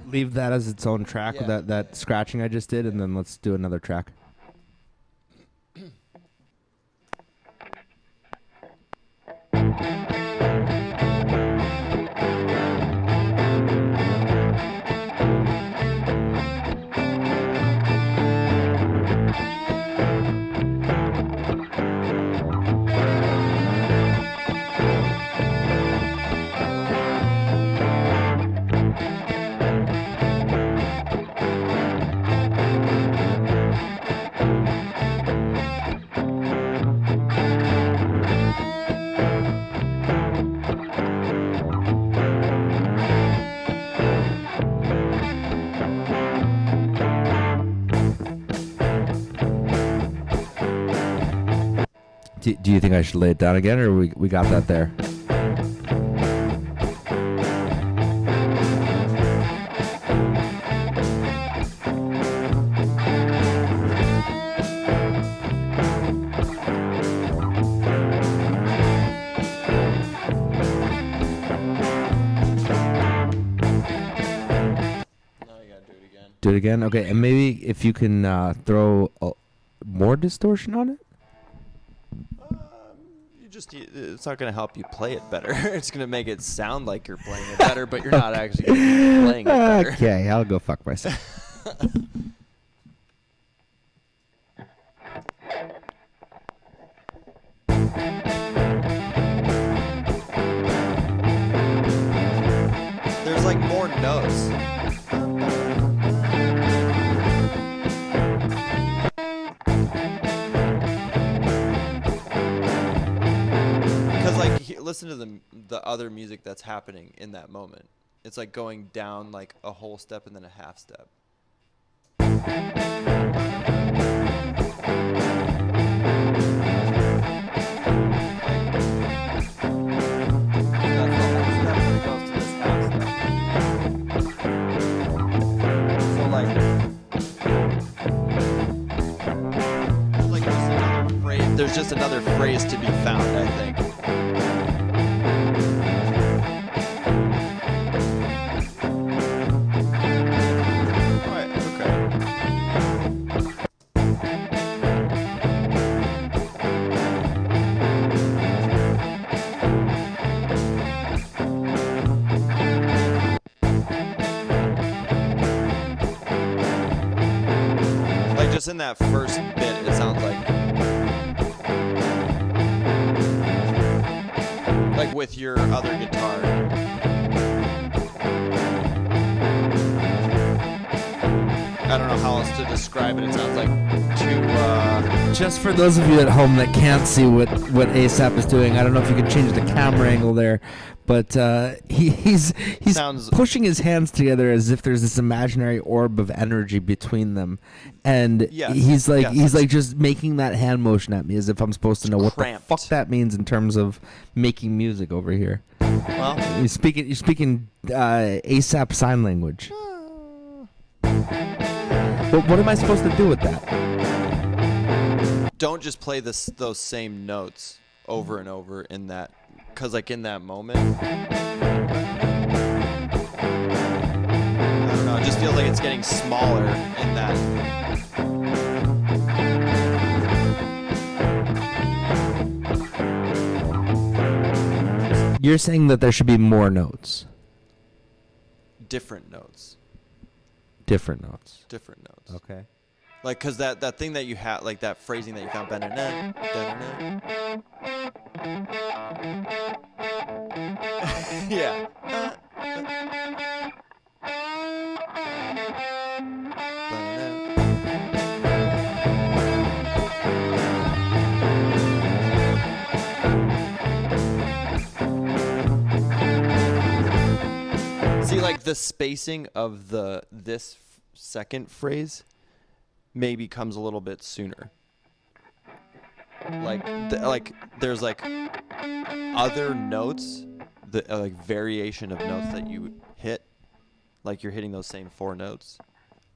Leave that as its own track, Yeah. that scratching I just did, and then let's do another track. Do you think I should lay it down again, or we got that there? Now you gotta do it again. Do it again? Okay, and maybe if you can throw more distortion on it? It's not gonna help you play it better. It's gonna make it sound like you're playing it better, but you're not actually playing it better. Okay, I'll go fuck myself. There's like more notes. Because like listen to the other music that's happening in that moment. It's like going down like a whole step and then a half step. There's just another phrase to be found, I think. Alright, okay. Like just in that first bit, it sounds like with your other guitar. I don't know how else to describe it. It sounds like too. Just for those of you at home that can't see what ASAP is doing, I don't know if you can change the camera angle there, but he's pushing his hands together as if there's this imaginary orb of energy between them, and he's like just making that hand motion at me as if I'm supposed to know what the fuck that means in terms of making music over here. Well, you're speaking ASAP sign language. But what am I supposed to do with that? Don't just play those same notes over and over in that, because like in that moment, I don't know, it just feels like it's getting smaller in that. You're saying that there should be more notes. Different notes. Different notes. Different notes. Okay. Like, cause that thing that you had, like that phrasing that you found, ba-na-na, da-na-na. Yeah. Ba-na-na. like the spacing of this second phrase maybe comes a little bit sooner. Like there's like other notes, like variation of notes that you hit, like you're hitting those same 4 notes.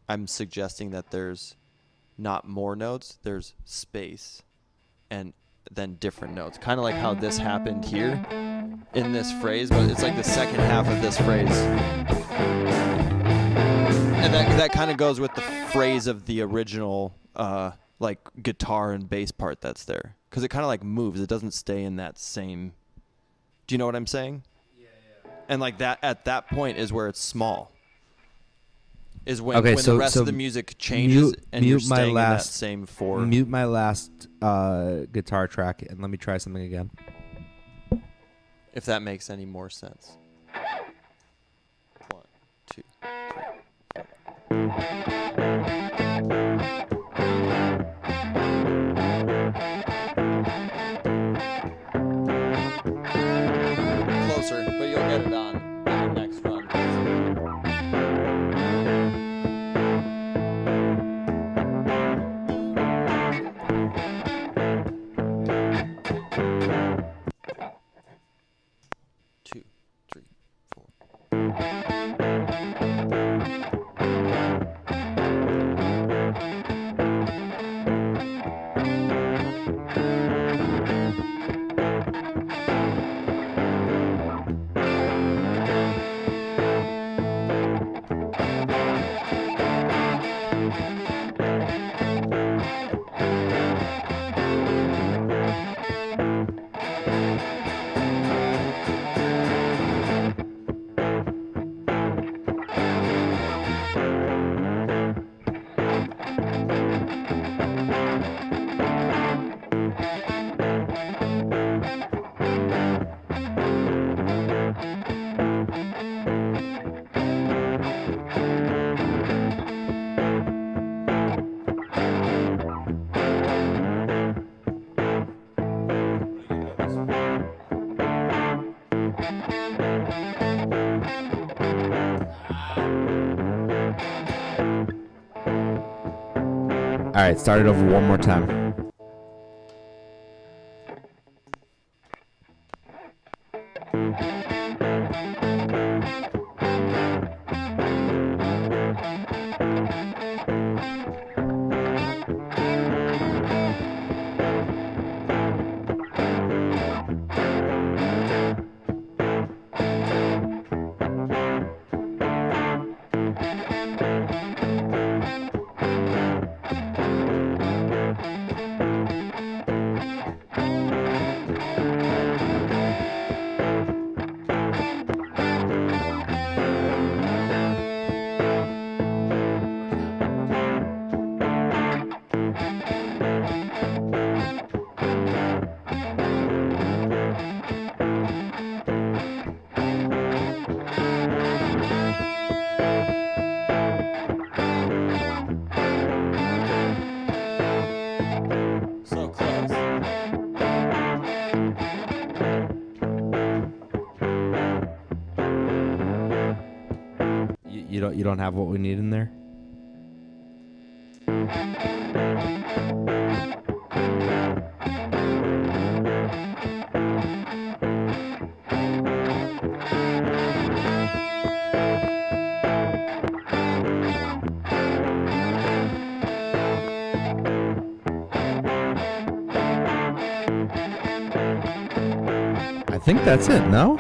I'm suggesting that there's not more notes, there's space and then different notes. Kind of like how this happened here in this phrase, but it's like the second half of this phrase. And that kind of goes with the phrase of the original like guitar and bass part that's there. Because it kind of like moves. It doesn't stay in that same... Do you know what I'm saying? Yeah. And like that, at that point is where it's small. Is when the rest of the music changes and you're staying in that same 4. Mute my last guitar track and let me try something again. If that makes any more sense. 1, 2, 3, 4. Closer, but you'll get it on the next run. 2, 3, 4. All right, start it over one more time. So close. You don't have what we need in there? I think that's it, no?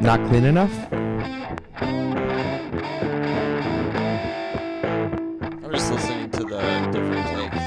Not clean enough? I'm just listening to the different takes.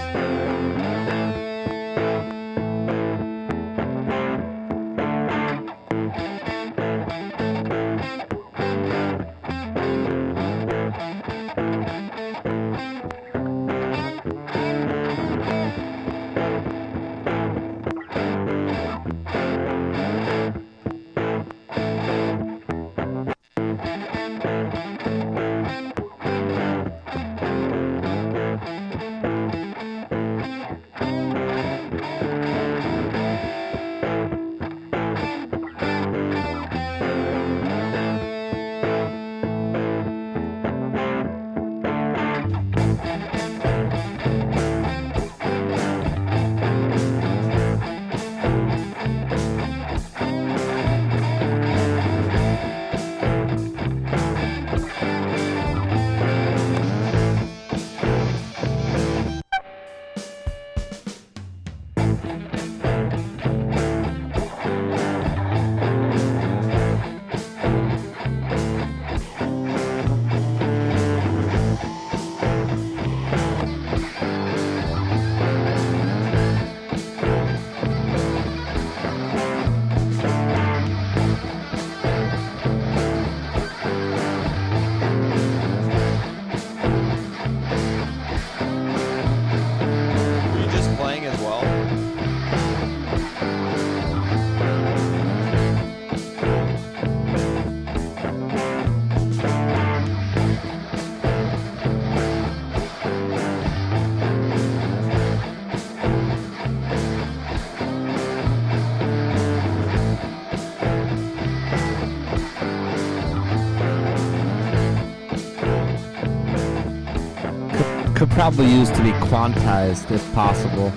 could probably use to be quantized if possible.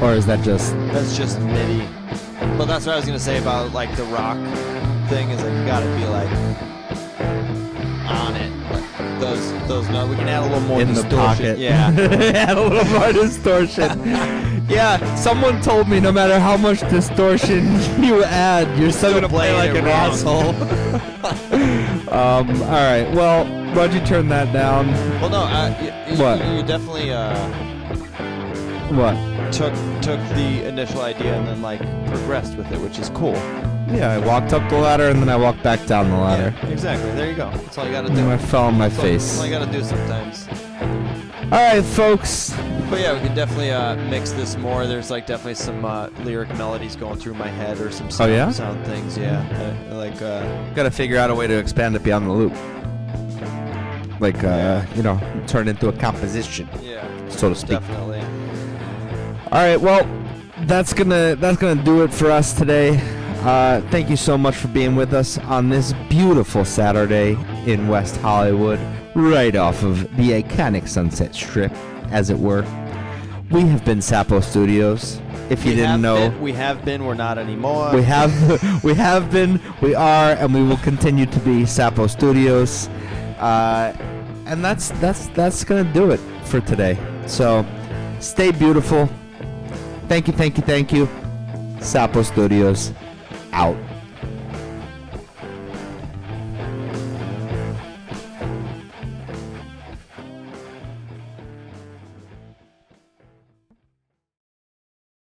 Or is that just... That's just MIDI. But that's what I was gonna say about like the rock thing is like you gotta be like on it. Like those notes. We can add a little more in the distortion. pocket? Yeah. Add a little more distortion. Yeah, someone told me no matter how much distortion you add, you're still gonna play like it an wrong. asshole. All right. Well, why'd you turn that down? Well, no. What? You definitely What? took the initial idea and then like progressed with it, which is cool. Yeah, I walked up the ladder and then I walked back down the ladder. Yeah, exactly. There you go. That's all you gotta do. And I fell on my That's face. all you gotta do sometimes. All right, folks. But yeah, we can definitely mix this more. There's like definitely some lyric melodies going through my head or some sound, yeah? sound things. Yeah, Got to figure out a way to expand it beyond the loop. Like, turn it into a composition, yeah, so to speak. definitely. All right, well, that's gonna do it for us today. Thank you so much for being with us on this beautiful Saturday in West Hollywood, right off of the iconic Sunset Strip, as it were. We have been Sapo Studios. If you didn't know, we have been. We're not anymore. we have been, we are, and we will continue to be Sapo Studios. And that's gonna do it for today. So, stay beautiful. Thank you. Sapo Studios, out.